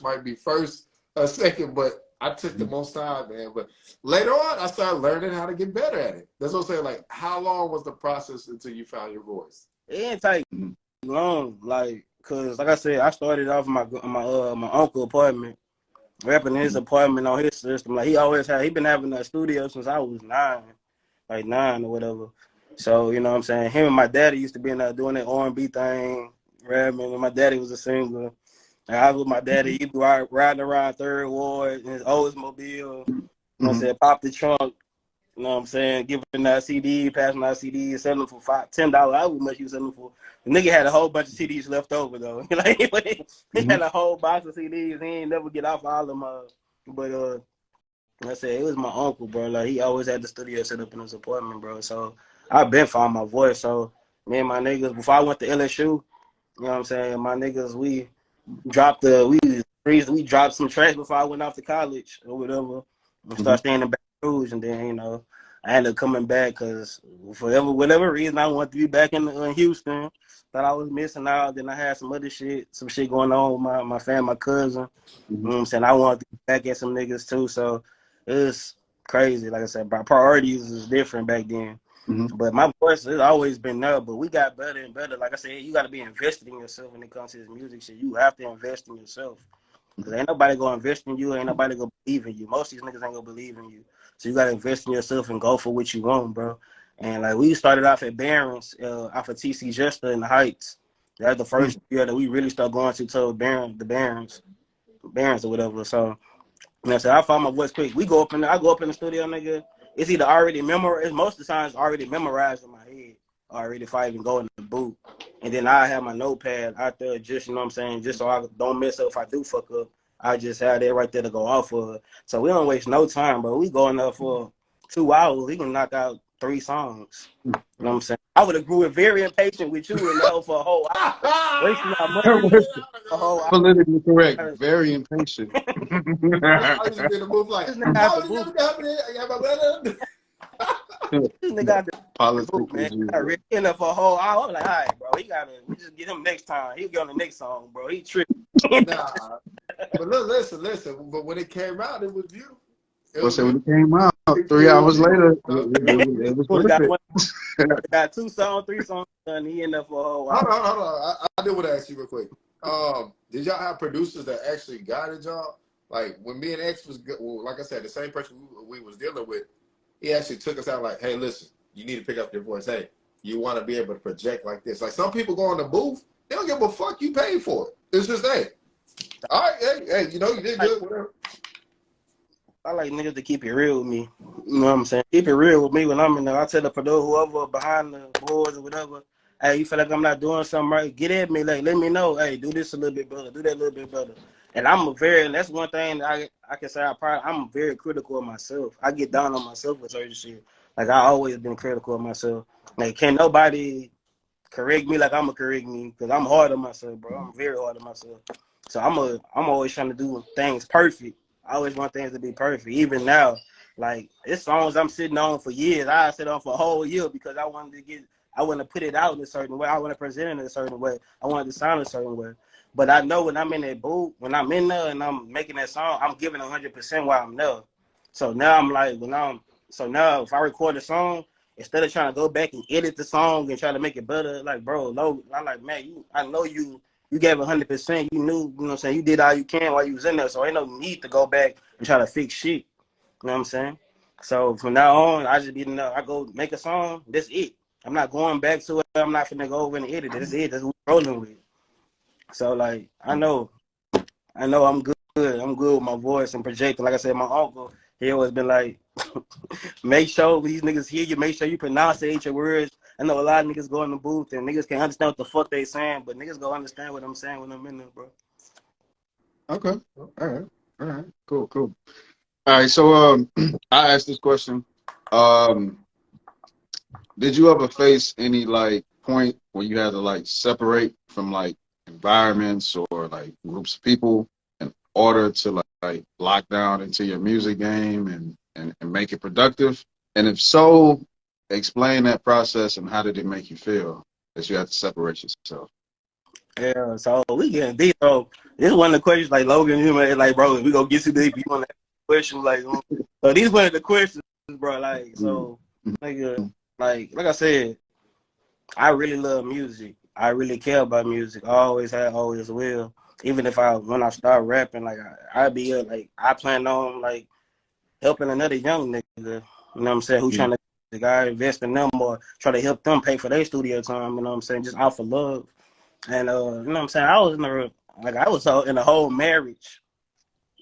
might be first or second, but I took the most time, man. But later on, I started learning how to get better at it. That's what I'm saying. Like, how long was the process until you found your voice? It didn't take Mm-hmm. long, like, cause like I said, I started off my uncle apartment, rapping in his apartment on his system. Like he been having a studio since I was 9 or whatever. So you know what I'm saying. Him and my daddy used to be in there doing that R&B thing, rapping. And my daddy was a singer. And I was with my daddy. He'd be riding around Third Ward in his Oldsmobile. You know what I'm Mm-hmm. saying? Pop the trunk. You know what I'm saying? Giving that CD, passing out CD, selling them for $10. How much you selling them for? The nigga had a whole bunch of CDs left over though. Like he Mm-hmm. had a whole box of CDs. He ain't never get off all of them. But like I said, it was my uncle, bro. Like he always had the studio set up in his apartment, bro. So I been found my voice. So me and my niggas, before I went to LSU, you know what I'm saying? My niggas, we dropped some tracks before I went off to college or whatever. And Mm-hmm. start staying in Baton Rouge, and then you know I ended up coming back because for whatever reason I wanted to be back in Houston. Thought I was missing out. Then I had some shit going on with my family, my cousin. You know what I'm saying? I wanted to get back at some niggas too. So it was crazy. Like I said, my priorities was different back then. Mm-hmm. But my voice has always been there, but we got better and better. Like I said, you got to be invested in yourself when it comes to this music shit. You have to invest in yourself. Because ain't nobody going to invest in you. Ain't nobody going to believe in you. Most of these niggas ain't going to believe in you. So you got to invest in yourself and go for what you want, bro. And like we started off at Barron's, off of TC Jester in the Heights. That's the first year that we really started going to Barron's or whatever. So you know, so I found my voice quick. I go up in the studio, nigga. It's either already memorized, most of the time it's already memorized in my head, already if I even go in the booth. And then I have my notepad out there just, you know what I'm saying, just so I don't mess up if I do fuck up. I just have that right there to go off of. So we don't waste no time, bro. We go in there for 2 hours. We can knock out 3 songs. You know what I'm saying? I would have grew very impatient with you and there for a whole hour. Wasting our money a whole Politically correct. hour. Very impatient. I used to be in the booth like, This nigga out the booth. This nigga out the Politics booth, man. as usual. Rick in there for a whole hour. I'm like, all right, bro. We just get him next time. He'll get on the next song, bro. He tripping. Nah, but look, listen. But when it came out, it was beautiful. It But was so when beautiful. it came out, It 3 hours was later, beautiful. it was Would have worth got it. one. Got 2 songs, 3 songs done. He in there for a whole hour. Hold on. I did want to ask you real quick. Did y'all have producers that actually guided y'all? Like when me and X was, well, like I said, the same person we was dealing with, he actually took us out like, hey, listen, you need to pick up your voice. Hey, you want to be able to project like this. Like some people go in the booth, they don't give a fuck. You paid for it. It's just, hey, All right, hey, you know you did good. Whatever. I like niggas to keep it real with me. You know what I'm saying? Keep it real with me when I'm in there. I tell the producer, whoever behind the boards or whatever, hey, you feel like I'm not doing something right, get at me. Like, let me know. Hey, do this a little bit better. Do that a little bit better. And and that's one thing that I can say I'm very critical of myself. I get down on myself with certain shit. Like, I always been critical of myself. Like, can't nobody correct me like I'm gonna correct me because I'm hard on myself, bro. I'm very hard on myself. So I'm always trying to do things perfect. I always want things to be perfect. Even now, like it's songs I'm sitting on for years. I sit on for a whole year because I want to put it out in a certain way. I want to present it in a certain way. I want it to sound a certain way. But I know when I'm in that booth, when I'm in there and I'm making that song, I'm giving 100% while I'm there. So now I'm like, so now if I record a song, instead of trying to go back and edit the song and try to make it better, like bro, I'm like, man, I know you gave 100%. You knew, you know what I'm saying? You did all you can while you was in there, so ain't no need to go back and try to fix shit. You know what I'm saying? So from now on, I just be I go make a song. That's it. I'm not going back to it. I'm not finna go over and edit it. That's it. That's what we're rolling with. So like, I know I'm good. I'm good with my voice and projecting. Like I said, my uncle, he always been like, make sure these niggas hear you. Make sure you pronounce your words. I know a lot of niggas go in the booth and niggas can't understand what the fuck they saying, but niggas go understand what I'm saying when I'm in there, bro. Okay. All right. Cool. All right. So I asked this question. Did you ever face any like point where you had to like separate from like environments or like groups of people in order to like lock down into your music game and make it productive? And if so, explain that process and how did it make you feel that you had to separate yourself? Yeah, so we getting deep. So this is one of the questions like Logan, you know, like bro, we gonna get too deep. You want to question like, so these one of the questions, bro. Like so, like I said, I really love music. I really care about music. I always have, always will. Even if when I start rapping, like I be like I plan on like helping another young nigga, you know what I'm saying, who trying to the guy invest in them or try to help them pay for their studio time, you know what I'm saying, just out for love. And you know what I'm saying, I was in a whole marriage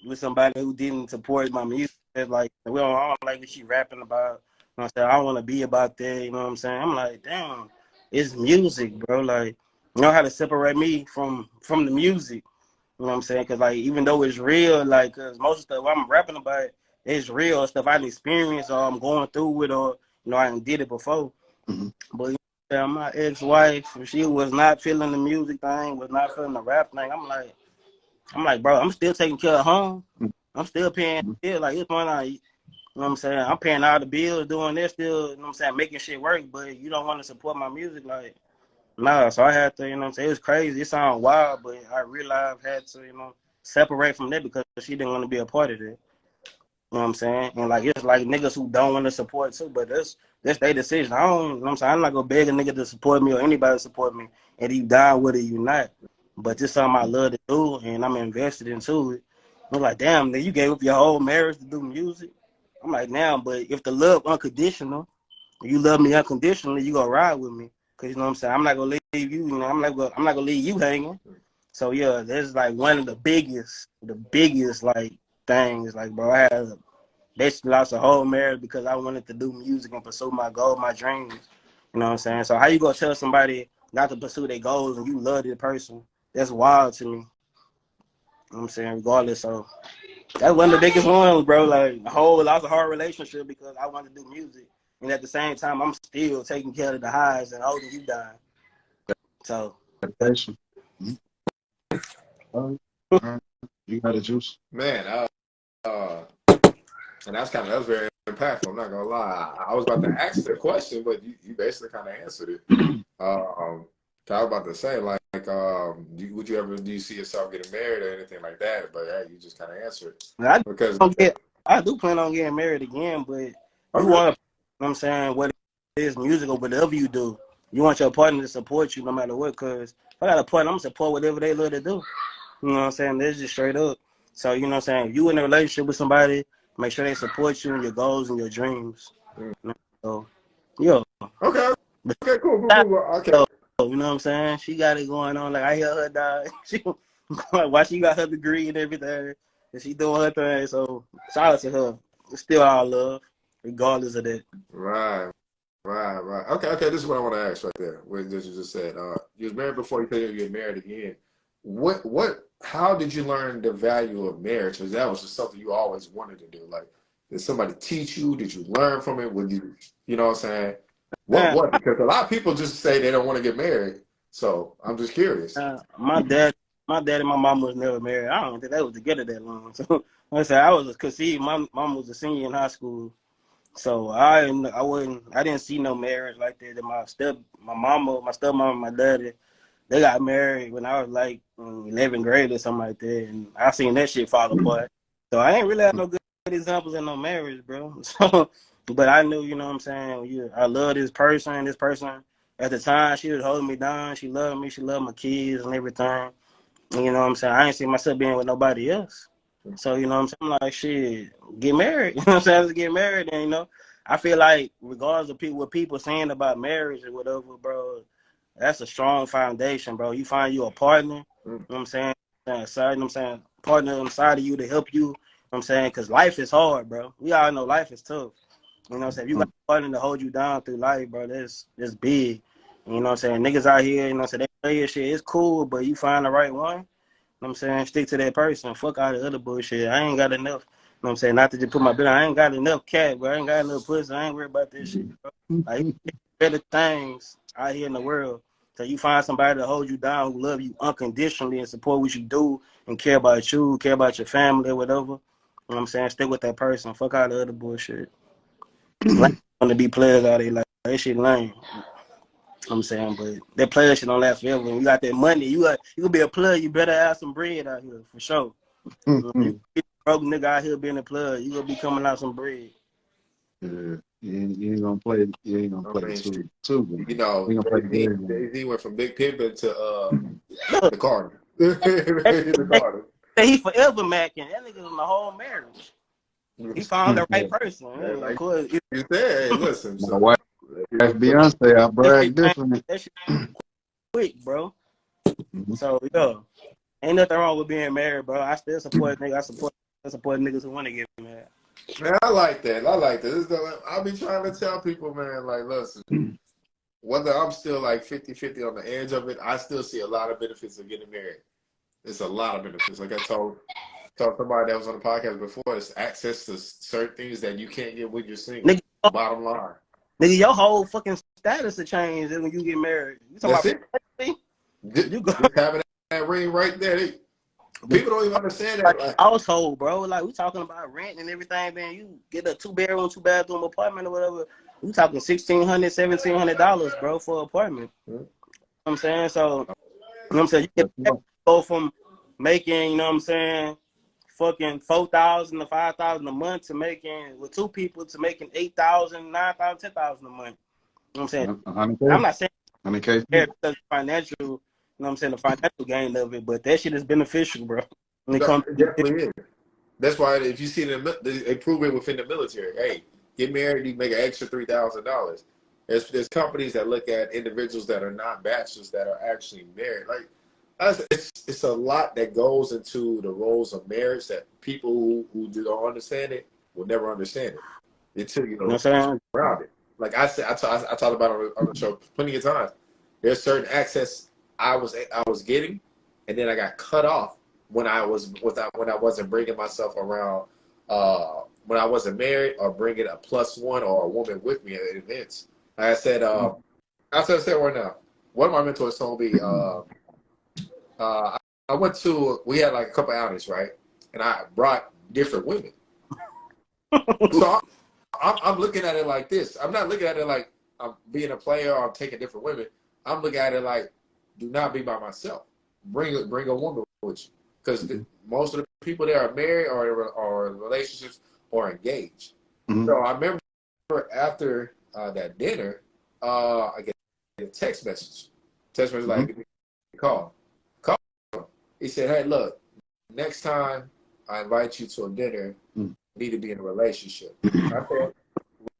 with somebody who didn't support my music. Like I don't like what she rapping about. You know what I'm saying? I don't want to be about that, you know what I'm saying? I'm like, damn, it's music, bro. Like, you know how to separate me from the music. You know what I'm saying? Because, like, even though it's real, like, because most of the stuff I'm rapping about is real stuff I experienced or I'm going through with or, you know, I did it before. Mm-hmm. But, you know, my ex-wife, she was not feeling the music thing, was not feeling the rap thing. I'm like, bro, I'm still taking care of home. I'm still paying bills. Like, it's one you know what I'm saying? I'm paying all the bills, doing this still, you know what I'm saying, making shit work, but you don't want to support my music, like, nah, so I had to, you know what I'm saying? It was crazy. It sounded wild, but I realized I had to, you know, separate from that because she didn't want to be a part of it. You know what I'm saying? And like it's like niggas who don't want to support too, but that's their decision. I don't, you know what I'm saying? I'm not gonna beg a nigga to support me or anybody to support me. And you down with it, you not. But this something I love to do and I'm invested into it. I'm like, damn, nigga, you gave up your whole marriage to do music. I'm like, damn, but if the love unconditional, you love me unconditionally, you gonna ride with me. Cause you know what I'm saying? I'm not gonna leave you, you know, I'm not gonna leave you hanging. So yeah, that's like one of the biggest like things. Like bro, I basically lost a whole marriage because I wanted to do music and pursue my goal, my dreams. You know what I'm saying? So how you gonna tell somebody not to pursue their goals and you love this person? That's wild to me. You know what I'm saying? Regardless, so that's one of the biggest ones, bro. Like lost a hard relationship because I wanted to do music. And at the same time, I'm still taking care of the highs and holding you down. So Dedication. All right. You got a juice? Man, and that was very impactful. I'm not gonna lie. I was about to ask the question, but you basically kind of answered it. I was about to say, like, do you see yourself getting married or anything like that? But hey, you just kind of answered because I do plan on getting married again, but you want to, you know what I'm saying, what it is musical, whatever you do, you want your partner to support you no matter what, because if I got a partner, I'm going to support whatever they love to do. You know what I'm saying? That's just straight up. So, you know what I'm saying? If you in a relationship with somebody, make sure they support you in your goals and your dreams. You know? So, yeah. Okay, cool. Okay. So, you know what I'm saying? She got it going on. Like, I hear her die. Why she got her degree and everything, and she doing her thing. So shout out to her. It's still all love, regardless of that. Right. Right. Okay. This is what I want to ask right there. What you just said. You was married before, you said you get married again. How did you learn the value of marriage? Because that was just something you always wanted to do. Like, did somebody teach you? Did you learn from it? You know what I'm saying? Man, Because a lot of people just say they don't want to get married. So I'm just curious. my dad and my mom was never married. I don't think they was together that long. So like I said, I was conceived. My mom was a senior in high school. So I didn't see no marriage like that. And my stepmom, and my daddy, they got married when I was like in 11th grade or something like that, and I seen that shit fall apart. So I ain't really had no good examples in no marriage, bro. So, but I knew, you know what I'm saying. Yeah, I love this person. This person at the time, she was holding me down. She loved me. She loved my kids and everything. And you know what I'm saying. I ain't see myself being with nobody else. So, you know what I'm saying? I'm like, shit, get married. You know what I'm saying? Let's get married. And, you know, I feel like regardless of what people saying about marriage or whatever, bro, that's a strong foundation, bro. You find you a partner, you know what I'm saying? Partner inside of you to help you, you know what I'm saying? Because life is hard, bro. We all know life is tough. You know what I'm saying? If you got a partner to hold you down through life, bro, that's big. You know what I'm saying? Niggas out here, you know what I'm saying? They play your shit. It's cool, but you find the right one. You know what I'm saying? Stick to that person. Fuck all the other bullshit. I ain't got enough. You know what I'm saying? Not to just put my bill. I ain't got enough cat, bro. I ain't got enough pussy. I ain't worried about this shit, bro. Like, better things out here in the world. So you find somebody to hold you down, who love you unconditionally and support what you do and care about you, care about your family or whatever. You know what I'm saying? Stick with that person. Fuck all the other bullshit. Like, want to be players out there. Like, that shit lame. You know what I'm saying, but that player shit don't last forever. When you got that money, you gonna be a player. You better have some bread out here for sure. You be a broke nigga out here being a player, you gonna be coming out some bread. Yeah, you ain't gonna play. You ain't gonna I play mean, too good. you know, You gonna play the game. Jay-Z went from Big Pimpin' to Look, the Carter. The Carter. he forever macking. That nigga's in the whole marriage. He found the right person. Yeah, Of like course, you said, hey, listen, My so wife Beyonce, I brag differently. that shit quick, bro. So yeah, ain't nothing wrong with being married, bro. I still support niggas. I support niggas who want to get married. Man, I like that. I like that. I'll be trying to tell people, man, like, listen, whether I'm still like 50-50 on the edge of it, I still see a lot of benefits of getting married. It's a lot of benefits. Like I told somebody that was on the podcast before, it's access to certain things that you can't get when you're single. Nigga, Bottom line. nigga, your whole fucking status will change when you get married. You talking That's about it. me? You go Just having that ring right there. People don't even understand that. Like, household, bro. Like, we talking about rent and everything, man. You get a 2-bedroom, 2-bathroom apartment or whatever. You talking $1,600, $1,700, bro, for an apartment. You know what I'm saying? So, you know what I'm saying? You can go from making, you know what I'm saying, fucking 4,000 to 5,000 a month to making, with two people, to making 8,000, 9,000, 10,000 a month. You know what I'm saying? 100K. I'm not saying 100K. because financial, you know what I'm saying, the financial gain of it, but that shit is beneficial, bro. When it comes it definitely is. That's why if you see the improvement within the military, hey, get married, you make an extra $3,000. There's companies that look at individuals that are not bachelors that are actually married. Like, it's a lot that goes into the roles of marriage that people who don't understand it will never understand it until you know what I'm saying? around it. Like I said, I talked about it on the show plenty of times. There's certain access I was getting, and then I got cut off when I wasn't bringing myself around. When I wasn't married or bringing a plus one or a woman with me at events. Like I said, I said right now. One of my mentors told me. We had like a couple outings, right? And I brought different women. So I'm looking at it like this. I'm not looking at it like I'm being a player or I'm taking different women. I'm looking at it like, do not be by myself. Bring a woman with you. Because most of the people there are married or in relationships or engaged. So I remember after that dinner, I get a text message. Text message like, give me a call. He said, hey, look, next time I invite you to a dinner, you need to be in a relationship. I said,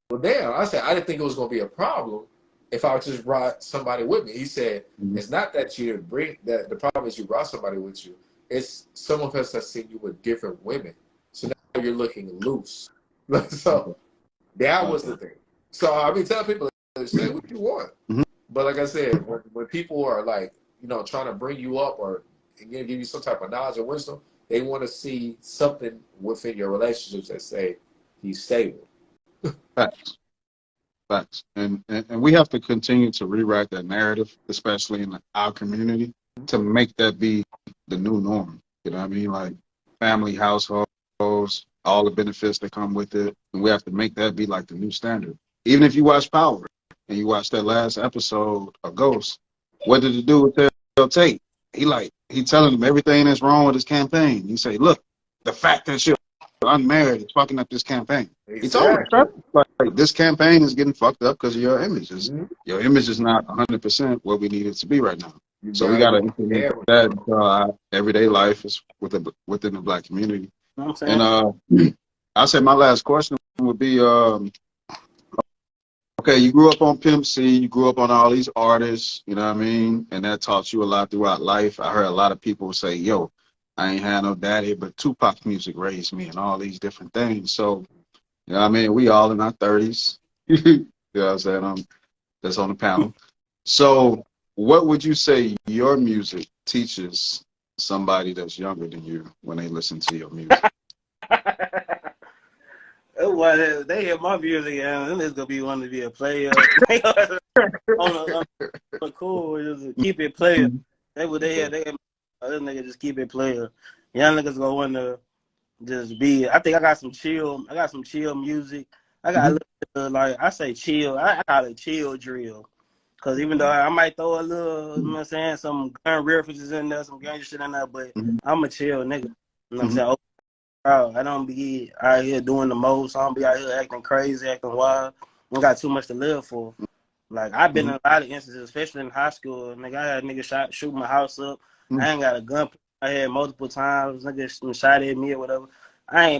well, damn. I said, I didn't think it was going to be a problem if I just brought somebody with me. He said, it's not that you didn't bring, that the problem is you brought somebody with you. it's some of us have seen you with different women, so now you're looking loose. So that was the thing. So I mean, tell people, say what you want. But like I said, when people are like, you know, trying to bring you up or give you some type of knowledge or wisdom, they want to see something within your relationships that say he's stable. Facts. Facts. And we have to continue to rewrite that narrative, especially in our community, to make that be the new norm. You know what I mean? Like family, households, all the benefits that come with it. And we have to make that be like the new standard. Even if you watch Power and you watch that last episode of Ghost, what did it do with tell Tate? He telling him everything that's wrong with his campaign. He say, look, the fact that you're unmarried is fucking up this campaign. Exactly. He told him, like, this campaign is getting fucked up because of your images. Your image is not 100% what we need it to be right now. So we got to implement that into our everyday life is within the Black community. You know what I'm saying? And I said my last question would be, okay, you grew up on Pimp C, you grew up on all these artists, you know what I mean? And that taught you a lot throughout life. I heard a lot of people say, yo, I ain't had no daddy, but Tupac music raised me and all these different things. So, you know what I mean? We all in our 30s. You know what I'm saying? That's on the panel. So what would you say your music teaches somebody that's younger than you when they listen to your music? Well, they hear my music and then it's gonna be wanting to be a player. Cool, just keep it player. They hear this nigga just keep it player. Young niggas gonna want to just be. I think I got some chill music. I got a little, like I say chill. I call it chill drill. Cause even though I might throw a little, you know what I'm saying, some gun references in there, some gang shit in there, but I'm a chill nigga. You know what I'm saying? I don't be out here doing the most. I don't be out here acting crazy, acting wild. I got too much to live for. Like, I've been in a lot of instances, especially in high school. Nigga, I had niggas shoot my house up. I ain't got a gun. I had multiple times. Niggas shot at me or whatever. I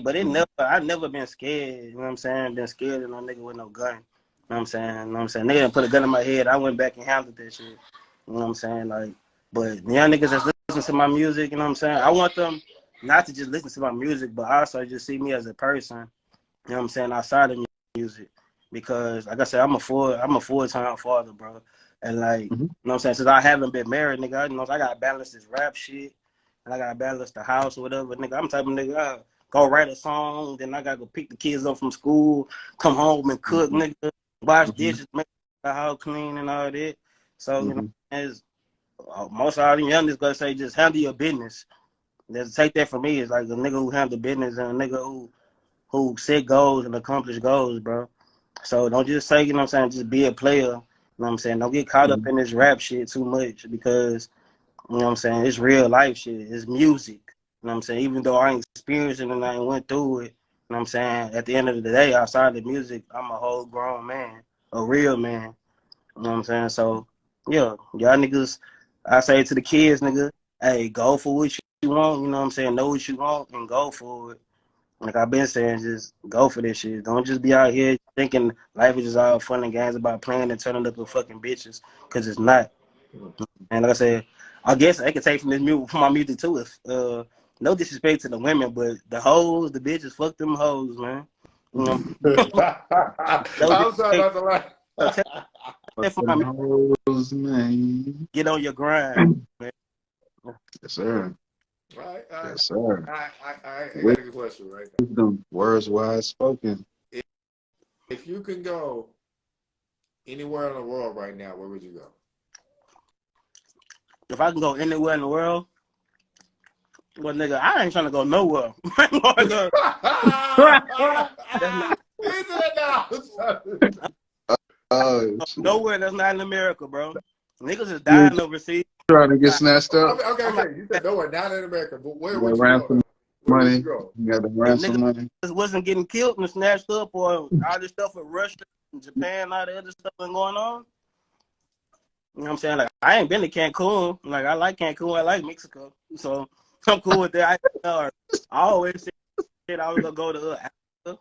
never been scared. You know what I'm saying? Been scared of no nigga with no gun. You know what I'm saying? You know what I'm saying? They didn't put a gun in my head. I went back and handled that shit. You know what I'm saying? Like, but young niggas that's listening to my music, you know what I'm saying? I want them not to just listen to my music, but also just see me as a person, you know what I'm saying, outside of music. Because, like I said, I'm a full-time father, bro. And, like, you know what I'm saying, since I haven't been married, nigga, you know, I got to balance this rap shit, and I got to balance the house or whatever. Nigga, I'm the type of nigga, I go write a song, then I got to go pick the kids up from school, come home and cook, nigga, wash dishes, make the house clean and all that. So, you know, as most of all them young niggas going to say, just handle your business. Just take that from me. It's like a nigga who handle business and a nigga who set goals and accomplish goals, bro. So don't just say, you know what I'm saying, just be a player. You know what I'm saying? Don't get caught up in this rap shit too much because, you know what I'm saying, it's real life shit. It's music. You know what I'm saying? Even though I ain't experienced it and I ain't went through it, you know what I'm saying, at the end of the day, outside of the music, I'm a whole grown man, a real man. You know what I'm saying? So, yeah, y'all niggas, I say to the kids, nigga, hey, go for what you want, you know what I'm saying? Know what you want and go for it. Like I've been saying, just go for this shit. Don't just be out here thinking life is just all fun and games about playing and turning up with fucking bitches, because it's not. And like I said, I guess I can take from my music too. If no disrespect to the women, but the hoes, the bitches, fuck them hoes, man. You know? I'm sorry about the man. Get on your grind, man. Yes, sir. Right. Yes, sir. I got a good question right there. Words wise spoken. If you can go anywhere in the world right now, where would you go? If I can go anywhere in the world, well, nigga, I ain't trying to go nowhere. I'm going to nowhere that's not in America, bro. Niggas is dying overseas. Trying to get snatched up. Okay. You said nowhere, not in America, but where would you ransom go? Money. You got the ransom money. Wasn't getting killed and snatched up, or all this stuff in Russia and Japan, all the other stuff been going on. You know what I'm saying? Like, I ain't been to Cancun. Like, I like Cancun. I like Mexico. So I'm cool with that. I always said I was gonna go to Africa. You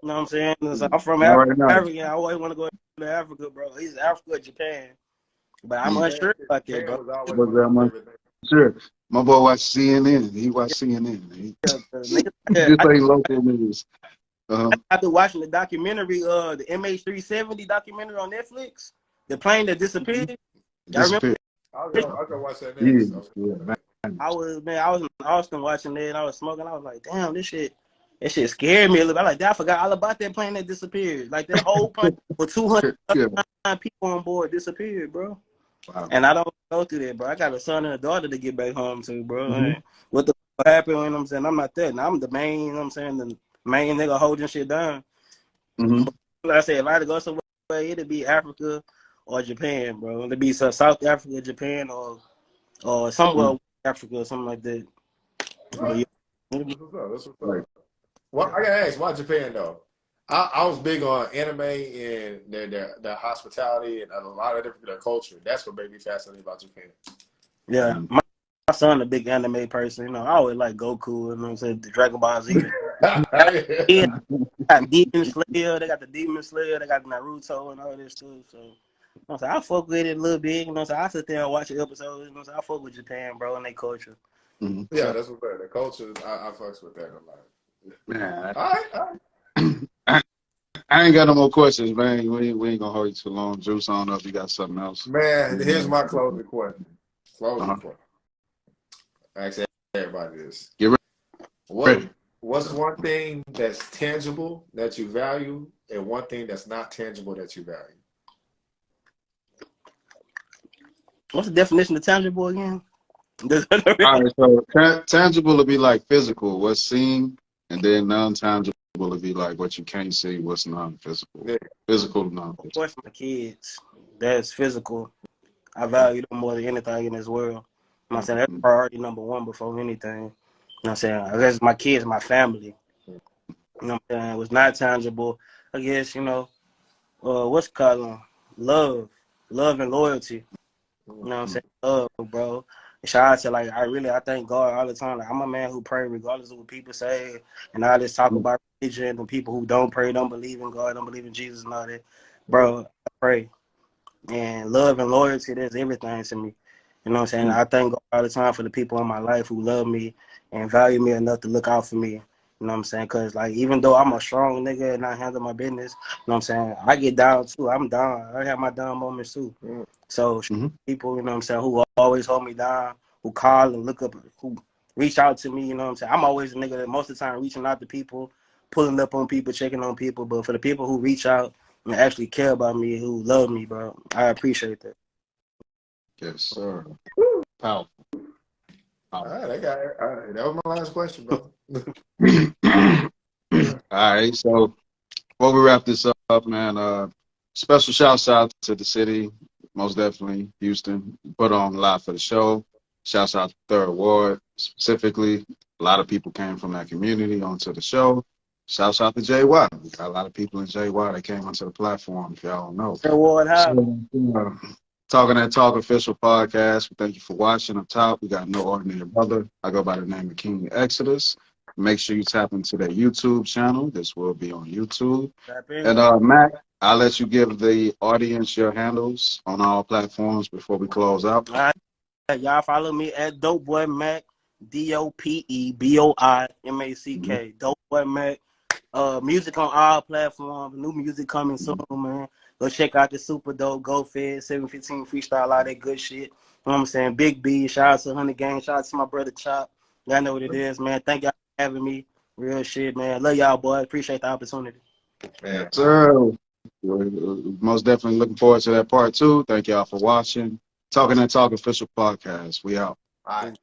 know what I'm saying? So I'm from Africa. I always want to go to Africa, bro. Either Africa or Japan. But I'm unsure about that, bro. Sure. My boy watch CNN. He watch CNN. Niggas, This ain't local news. After watching the documentary, the MH370 documentary on Netflix, the plane that disappeared. Y'all remember? Disappeared. I'll go watch that Yeah. next. I was in Austin watching it. And I was smoking. I was like, damn, this shit scared me a little bit. I like, I forgot all about that plane that disappeared. Like that whole plane with 200 people on board disappeared, bro. Wow. And I don't go through that, bro. I got a son and a daughter to get back home to, bro. Mm-hmm. And what the happened, you know what I'm saying? I'm not that. Now I'm the main, you know what I'm saying, the main nigga holding shit down. Mm-hmm. But like I said, if I had to go somewhere, it'd be Africa or Japan, bro. It'd be South Africa, Japan, or somewhere Africa or something like that. But yeah. That's what's up. Well, I gotta ask, why Japan though? I was big on anime and their hospitality and a lot of their culture. That's what made me fascinated about Japan. Yeah, my son a big anime person. You know, I always like Goku. You know what I'm saying? The Dragon Ball Z. Yeah, got Demon Slayer. They got the Demon Slayer. They got Naruto and all this stuff. So, you know, I fuck with it a little bit. You know, so I sit there and watch the episodes. You know, so I fuck with Japan, bro, and their culture. Mm-hmm. Yeah, that's what the culture. I fucks with that a lot. Man, all right. I ain't got no more questions, man. We ain't gonna hold you too long. Juice, I don't know if you got something else. Man, here's my closing question. Question. Ask everybody this. Get ready. What's one thing that's tangible that you value, and one thing that's not tangible that you value? What's the definition of tangible again? All right, so tangible would be like physical, what's seen, and then non-tangible would be like what you can't see, what's non-physical. Yeah. Physical, non-physical. Of course, my kids, that's physical. I value them more than anything in this world. You know what I'm saying? That's priority number one before anything. You know what I'm saying? I guess my kids, my family. You know what I'm saying? It was not tangible. I guess, you know, what's called love and loyalty. You know what I'm saying? Love, bro. Shout out to, like, I thank God all the time. Like, I'm a man who pray regardless of what people say. And all this talk about religion and people who don't pray, don't believe in God, don't believe in Jesus and all that. Bro, I pray. And love and loyalty, that's everything to me. You know what I'm saying? I thank God all the time for the people in my life who love me and value me enough to look out for me. You know what I'm saying? Because, like, even though I'm a strong nigga and I handle my business, you know what I'm saying? I get down, too. I'm down. I have my down moments, too. So, people, you know what I'm saying, who always hold me down, who call and look up, who reach out to me, you know what I'm saying? I'm always a nigga that most of the time reaching out to people, pulling up on people, checking on people. But for the people who reach out and actually care about me, who love me, bro, I appreciate that. Yes, sir. Powerful. All right, I got it. All right, that was my last question, bro. All right, so before we wrap this up, man, special shouts out to the city, most definitely Houston, put on a lot for the show. Shouts out to Third Ward specifically. A lot of people came from that community onto the show. Shouts out to JY. We got a lot of people in JY that came onto the platform, if y'all don't know. Third Ward, Talking That Talk official podcast. Thank you for watching. Up top, we got No Ordinary Brother. I go by the name of King Exodus. Make sure you tap into their YouTube channel. This will be on YouTube. And Mack, I'll let you give the audience your handles on all platforms before we close out. All right. Y'all follow me at Dopeboi Mack, DOPEBOI MACK. Dopeboi Mack. Music on all platforms. New music coming soon, man. Go check out the Super Dope, Go Fed, 715 Freestyle, all that good shit. You know what I'm saying? Big B, shout out to 100 Gang, shout out to my brother Chop. Y'all know what it is, man. Thank y'all for having me. Real shit, man. Love y'all, boy. Appreciate the opportunity. Yes, sir. We're most definitely looking forward to that part 2. Thank y'all for watching. Talking That Talk official podcast. We out. All right.